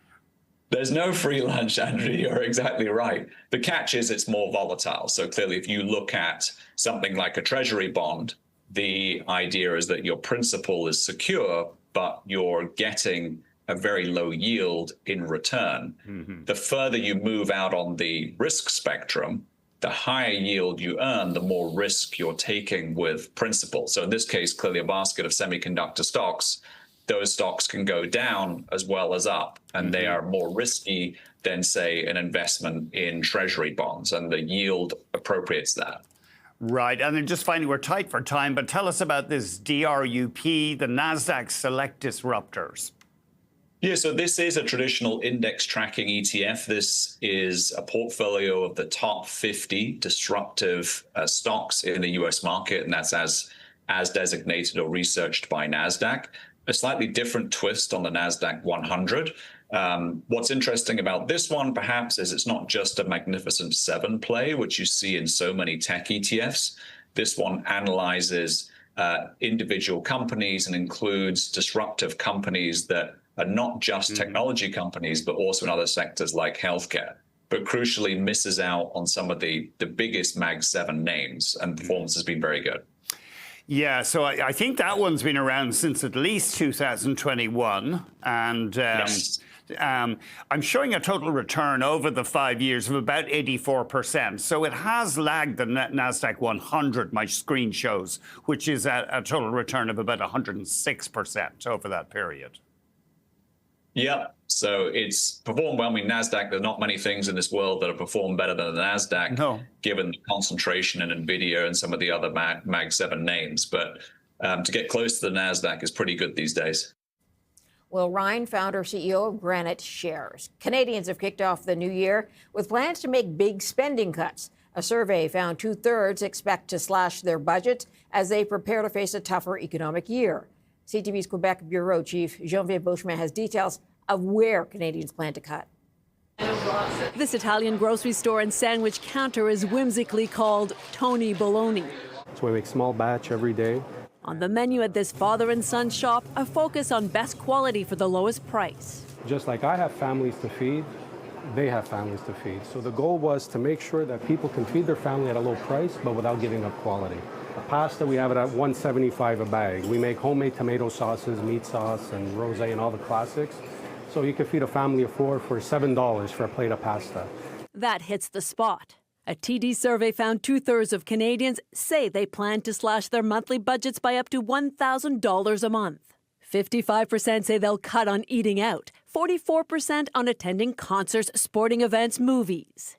There's no free lunch, Andrew. You're exactly right. The catch is it's more volatile. So clearly, if you look at something like a treasury bond, the idea is that your principal is secure, but you're getting a very low yield in return. The further you move out on the risk spectrum, the higher yield you earn, the more risk you're taking with principal. So in this case, clearly a basket of semiconductor stocks, those stocks can go down as well as up, and they are more risky than, say, an investment in treasury bonds, and the yield appropriates that. Right, and then just finally, we're tight for time, but tell us about this DRUP, the NASDAQ Select Disruptors. Yeah, so this is a traditional index tracking ETF. This is a portfolio of the top 50 disruptive stocks in the US market, and that's as designated or researched by NASDAQ. A slightly different twist on the NASDAQ 100. What's interesting about this one, perhaps, is it's not just a Magnificent Seven play, which you see in so many tech ETFs. This one analyzes individual companies and includes disruptive companies that are not just technology companies, but also in other sectors like healthcare. But crucially, misses out on some of the biggest Mag 7 names, and performance has been very good. Yeah, so I think that one's been around since at least 2021. And Yes. I'm showing a total return over the 5 years of about 84%. So it has lagged the NASDAQ 100, my screen shows, which is a total return of about 106% over that period. Yeah, so it's performed well. I mean, NASDAQ, there are not many things in this world that have performed better than the NASDAQ, given the concentration in NVIDIA and some of the other Mag 7 names. But to get close to the NASDAQ is pretty good these days. Will Ryan, founder, CEO of Granite, shares. Canadians have kicked off the new year with plans to make big spending cuts. A survey found 2/3 expect to slash their budgets as they prepare to face a tougher economic year. CTV's Quebec Bureau Chief Jean-Vive Beauchemin has details of where Canadians plan to cut. This Italian grocery store and sandwich counter is whimsically called Tony Bologna. So we make small batch every day. On the menu at this father and son shop, a focus on best quality for the lowest price. Just like I have families to feed, they have families to feed. So the goal was to make sure that people can feed their family at a low price, but without giving up quality. Pasta, we have it at $1.75 a bag. We make homemade tomato sauces, meat sauce, and rosé, and all the classics. So you can feed a family of 4 for $7 for a plate of pasta. That hits the spot. A TD survey found 2/3 of Canadians say they plan to slash their monthly budgets by up to $1,000 a month. 55% say they'll cut on eating out, 44% on attending concerts, sporting events, movies.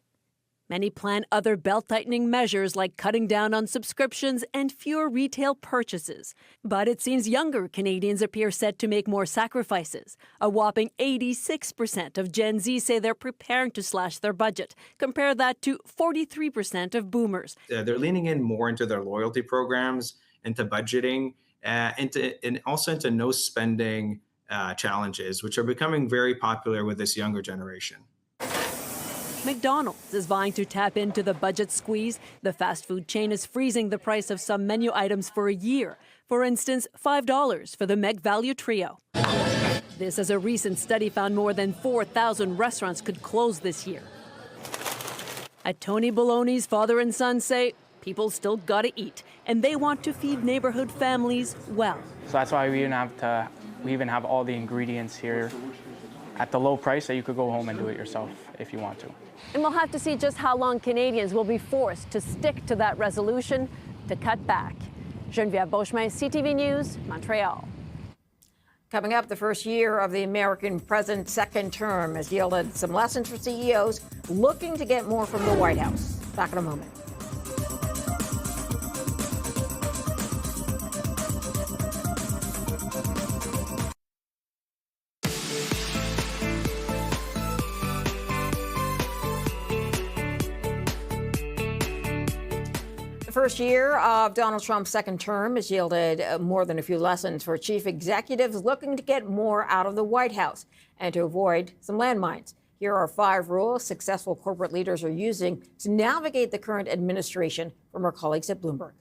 Many plan other belt-tightening measures like cutting down on subscriptions and fewer retail purchases. But it seems younger Canadians appear set to make more sacrifices. A whopping 86% of Gen Z say they're preparing to slash their budget. Compare that to 43% of boomers. They're leaning in more into their loyalty programs, into budgeting, and also into no spending challenges, which are becoming very popular with this younger generation. McDonald's is vying to tap into the budget squeeze. The fast food chain is freezing the price of some menu items for a year. For instance, $5 for the Meg Value Trio. This, as a recent study found, more than 4,000 restaurants could close this year. At Tony Baloney's, father and son say people still gotta eat, and they want to feed neighborhood families well. So that's why we even have all the ingredients here at the low price that you could go home and do it yourself if you want to. And we'll have to see just how long Canadians will be forced to stick to that resolution to cut back. Geneviève Beauchemin, CTV News, Montreal. Coming up, the first year of the American president's second term has yielded some lessons for CEOs looking to get more from the White House. Back in a moment. The first year of Donald Trump's second term has yielded more than a few lessons for chief executives looking to get more out of the White House and to avoid some landmines. Here are 5 rules successful corporate leaders are using to navigate the current administration from our colleagues at Bloomberg.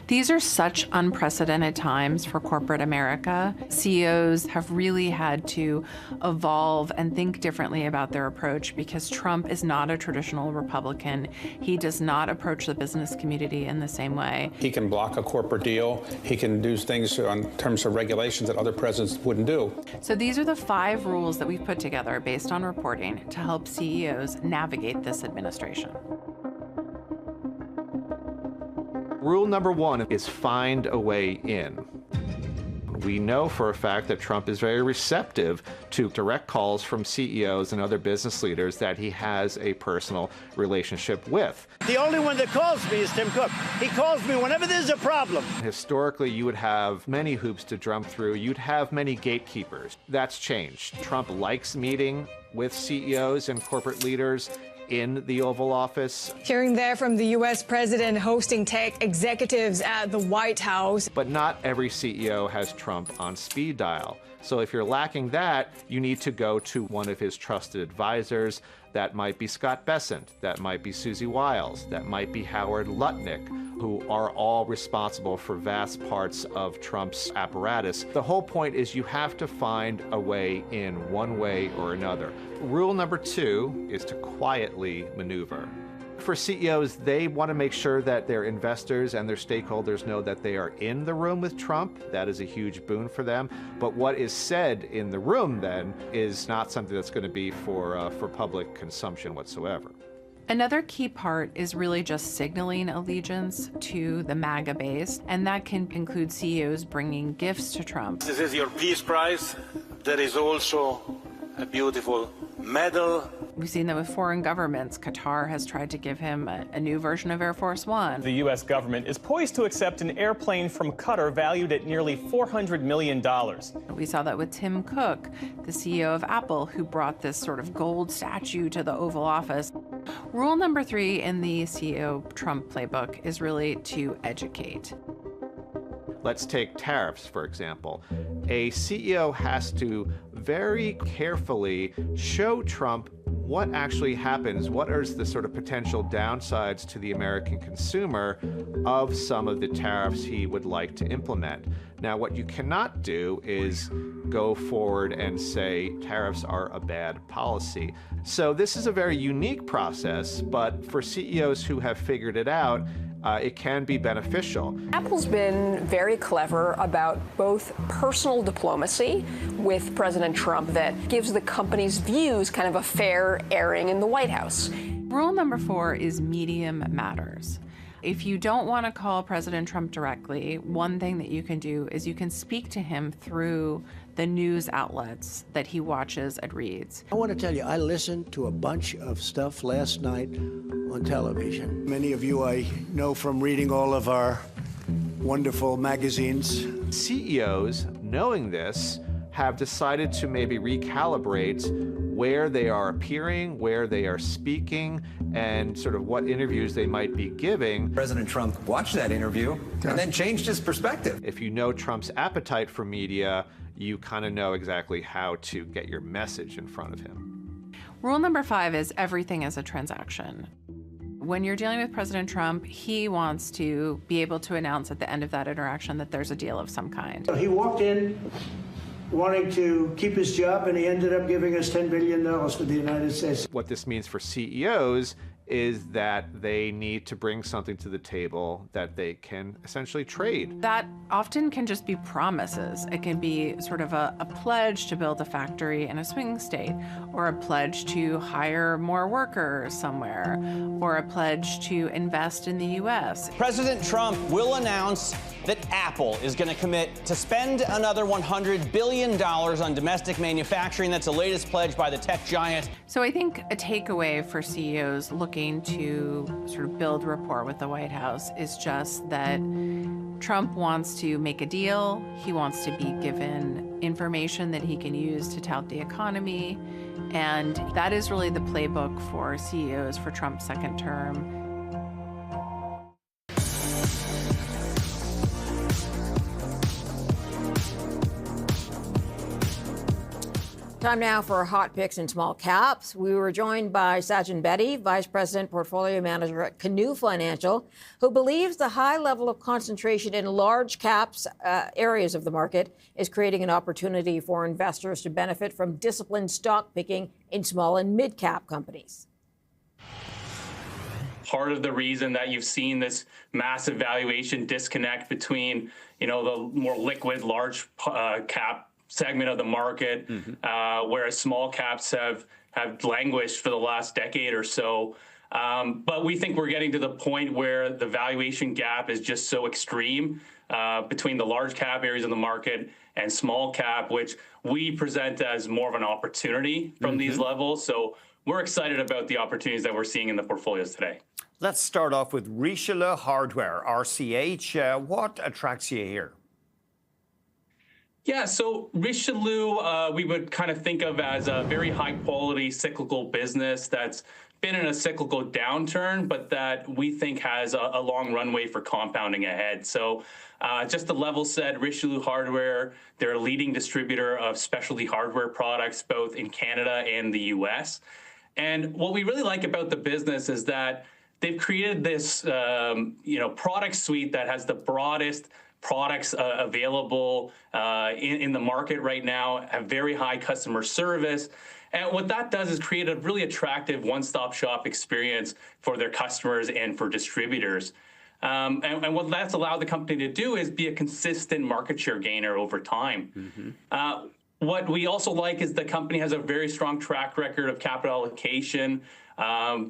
These are such unprecedented times for corporate America. CEOs have really had to evolve and think differently about their approach because Trump is not a traditional Republican. He does not approach the business community in the same way. He can block a corporate deal. He can do things in terms of regulations that other presidents wouldn't do. So these are the 5 rules that we've put together based on reporting to help CEOs navigate this administration. Rule number 1 is find a way in. We know for a fact that Trump is very receptive to direct calls from CEOs and other business leaders that he has a personal relationship with. The only one that calls me is Tim Cook. He calls me whenever there's a problem. Historically, you would have many hoops to jump through. You'd have many gatekeepers. That's changed. Trump likes meeting with CEOs and corporate leaders in the Oval Office. Hearing there from the U.S. president hosting tech executives at the White House. But not every CEO has Trump on speed dial. So if you're lacking that, you need to go to one of his trusted advisors. That might be Scott Bessent, that might be Susie Wiles, that might be Howard Lutnick, who are all responsible for vast parts of Trump's apparatus. The whole point is you have to find a way in one way or another. Rule number 2 is to quietly maneuver. For CEOs, they want to make sure that their investors and their stakeholders know that they are in the room with Trump. That is a huge boon for them. But what is said in the room then is not something that's going to be for public consumption whatsoever. Another key part is really just signaling allegiance to the MAGA base, and that can include CEOs bringing gifts to Trump. This is your Peace Prize. There is also a beautiful medal. We've seen that with foreign governments. Qatar has tried to give him a new version of Air Force One. The U.S. government is poised to accept an airplane from Qatar valued at nearly $400 million. We saw that with Tim Cook, the CEO of Apple, who brought this sort of gold statue to the Oval Office. Rule number 3 in the CEO Trump playbook is really to educate. Let's take tariffs, for example. A CEO has to very carefully show Trump what actually happens, what are the sort of potential downsides to the American consumer of some of the tariffs he would like to implement. Now, what you cannot do is go forward and say tariffs are a bad policy. So this is a very unique process, but for CEOs who have figured it out, it can be beneficial. Apple's been very clever about both personal diplomacy with President Trump that gives the company's views kind of a fair airing in the White House. Rule number 4 is medium matters. If you don't want to call President Trump directly, one thing that you can do is you can speak to him through the news outlets that he watches and reads. I want to tell you, I listened to a bunch of stuff last night on television. Many of you I know from reading all of our wonderful magazines. CEOs, knowing this, have decided to maybe recalibrate where they are appearing, where they are speaking, and sort of what interviews they might be giving. President Trump watched that interview and then changed his perspective. If you know Trump's appetite for media, you kind of know exactly how to get your message in front of him. Rule number 5 is everything is a transaction. When you're dealing with President Trump, he wants to be able to announce at the end of that interaction that there's a deal of some kind. He walked in wanting to keep his job, and he ended up giving us $10 billion for the United States. What this means for CEOs is that they need to bring something to the table that they can essentially trade. That often can just be promises. It can be sort of a pledge to build a factory in a swing state, or a pledge to hire more workers somewhere, or a pledge to invest in the U.S. President Trump will announce that Apple is going to commit to spend another $100 billion on domestic manufacturing. That's the latest pledge by the tech giant. So I think a takeaway for CEOs looking to sort of build rapport with the White House is just that Trump wants to make a deal. He wants to be given information that he can use to tout the economy. And that is really the playbook for CEOs for Trump's second term. Time now for hot picks in small caps. We were joined by Sajjan Bedi, Vice President, Portfolio Manager at Canoe Financial, who believes the high level of concentration in large caps areas of the market is creating an opportunity for investors to benefit from disciplined stock picking in small and mid cap companies. Part of the reason that you've seen this massive valuation disconnect between, the more liquid large cap segment of the market, whereas small caps have languished for the last decade or so. But we think we're getting to the point where the valuation gap is just so extreme between the large cap areas of the market and small cap, which we present as more of an opportunity from these levels. So we're excited about the opportunities that we're seeing in the portfolios today. Let's start off with Richelieu Hardware, RCH. What attracts you here? Yeah, so Richelieu, we would kind of think of as a very high quality cyclical business that's been in a cyclical downturn, but that we think has a long runway for compounding ahead. So just to level set, Richelieu Hardware, they're a leading distributor of specialty hardware products, both in Canada and the US. And what we really like about the business is that they've created this product suite that has the broadest products available in the market right now, have very high customer service. And what that does is create a really attractive one-stop shop experience for their customers and for distributors. And what that's allowed the company to do is be a consistent market share gainer over time. What we also like is the company has a very strong track record of capital allocation.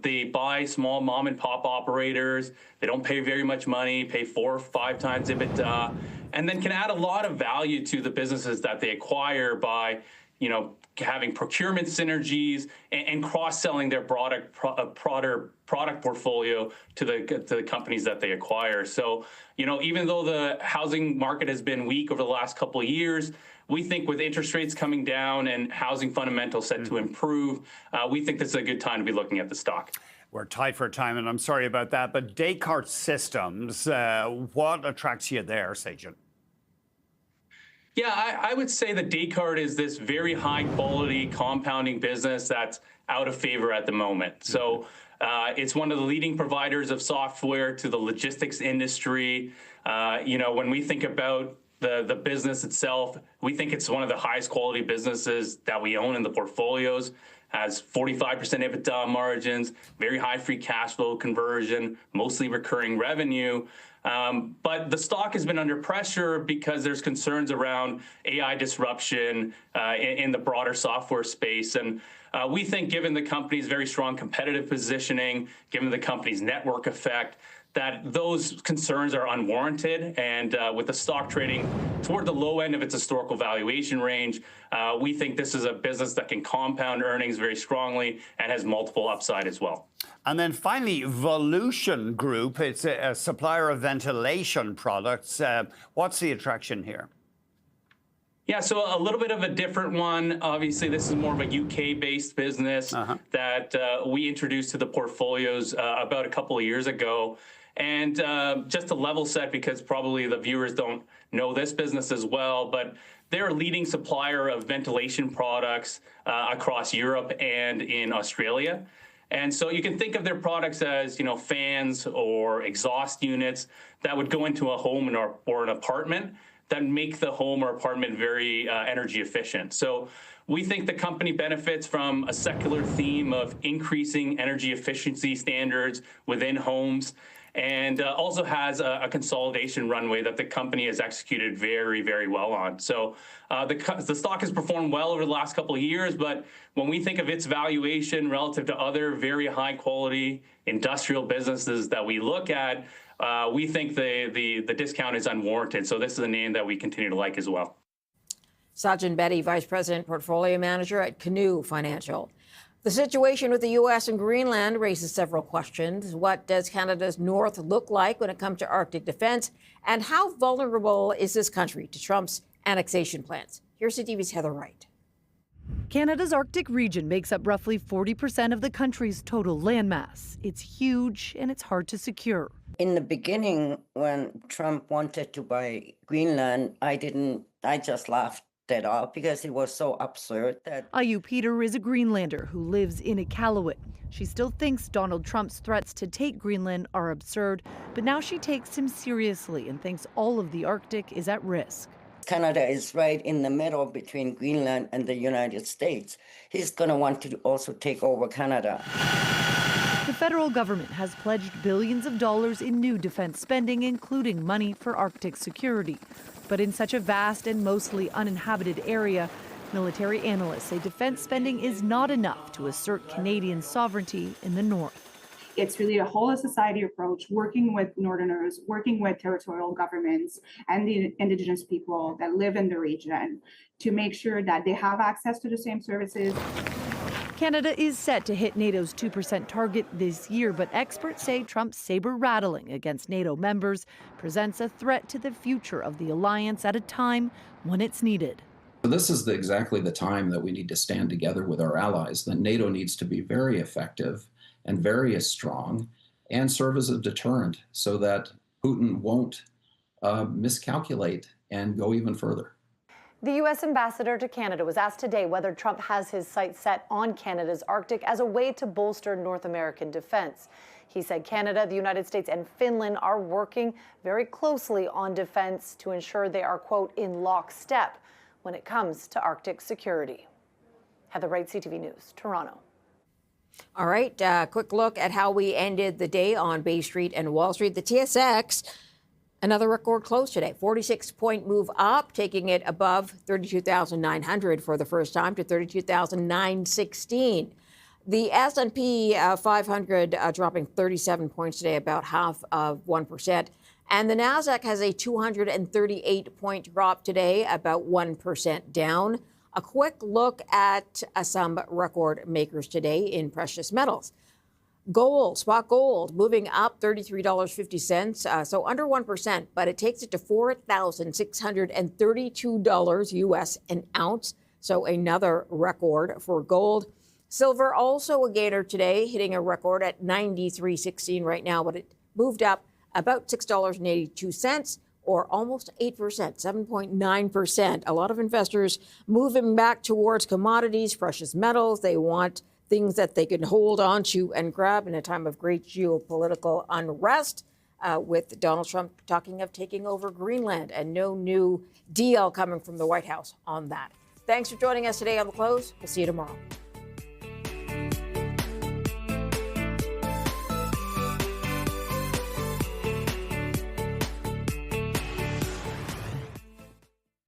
They buy small mom and pop operators. They don't pay very much money, pay 4 or 5 times EBITDA, and then can add a lot of value to the businesses that they acquire by, having procurement synergies and cross-selling their broader product portfolio to the companies that they acquire. So, even though the housing market has been weak over the last couple of years, we think with interest rates coming down and housing fundamentals set to improve, we think this is a good time to be looking at the stock. We're tight for time, and I'm sorry about that, but Descartes Systems, what attracts you there, Sajjan? Yeah, I would say that Descartes is this very high quality compounding business that's out of favor at the moment. So it's one of the leading providers of software to the logistics industry. When we think about the business itself, we think it's one of the highest quality businesses that we own in the portfolios. has 45% EBITDA margins, very high free cash flow conversion, mostly recurring revenue. But the stock has been under pressure because there's concerns around AI disruption in the broader software space. And we think, given the company's very strong competitive positioning, given the company's network effect, that those concerns are unwarranted. And with the stock trading toward the low end of its historical valuation range, we think this is a business that can compound earnings very strongly and has multiple upside as well. And then finally, Volution Group. It's a supplier of ventilation products. What's the attraction here? Yeah, so a little bit of a different one. Obviously, this is more of a UK-based business that we introduced to the portfolios about a couple of years ago. And just to level set, because probably the viewers don't know this business as well, but they're a leading supplier of ventilation products across Europe and in Australia. And so you can think of their products as, fans or exhaust units that would go into a home or an apartment that make the home or apartment very energy efficient. So we think the company benefits from a secular theme of increasing energy efficiency standards within homes, and also has a consolidation runway that the company has executed very, very well on. So the stock has performed well over the last couple of years, but when we think of its valuation relative to other very high quality industrial businesses that we look at, we think the discount is unwarranted. So this is a name that we continue to like as well. Sajjan Bedi, Vice President, Portfolio Manager at Canoe Financial. The situation with the U.S. and Greenland raises several questions. What does Canada's north look like when it comes to Arctic defense? And how vulnerable is this country to Trump's annexation plans? Here's CTV's Heather Wright. Canada's Arctic region makes up roughly 40% of the country's total landmass. It's huge and it's hard to secure. In the beginning, when Trump wanted to buy Greenland, I just laughed that off because it was so absurd that... Ayu Peter is a Greenlander who lives in Iqaluit. She still thinks Donald Trump's threats to take Greenland are absurd, but now she takes him seriously and thinks all of the Arctic is at risk. Canada is right in the middle between Greenland and the United States. He's going to want to also take over Canada. The federal government has pledged billions of dollars in new defense spending, including money for Arctic security. But in such a vast and mostly uninhabited area, military analysts say defense spending is not enough to assert Canadian sovereignty in the north. It's really a whole of society approach, working with Northerners, working with territorial governments and the Indigenous people that live in the region to make sure that they have access to the same services. Canada is set to hit NATO's 2% target this year, but experts say Trump's saber-rattling against NATO members presents a threat to the future of the alliance at a time when it's needed. This is exactly the time that we need to stand together with our allies, that NATO needs to be very effective and very strong and serve as a deterrent so that Putin won't miscalculate and go even further. The U.S. ambassador to Canada was asked today whether Trump has his sights set on Canada's Arctic as a way to bolster North American defense. He said Canada, the United States, and Finland are working very closely on defense to ensure they are, quote, in lockstep when it comes to Arctic security. Heather Wright, CTV News, Toronto. All right, quick look at how we ended the day on Bay Street and Wall Street. The TSX, another record close today, 46-point move up, taking it above 32,900 for the first time to 32,916. The S&P 500 dropping 37 points today, about half of 1%. And the Nasdaq has a 238-point drop today, about 1% down. A quick look at some record makers today in precious metals. Gold, spot gold, moving up $33.50, so under 1%, but it takes it to $4,632 US an ounce, so another record for gold. Silver also a gainer today, hitting a record at $93.16 right now, but it moved up about $6.82, or almost 8%, 7.9%. A lot of investors moving back towards commodities, precious metals. They want things that they can hold on to and grab in a time of great geopolitical unrest, with Donald Trump talking of taking over Greenland and no new deal coming from the White House on that. Thanks for joining us today on The Close. We'll see you tomorrow.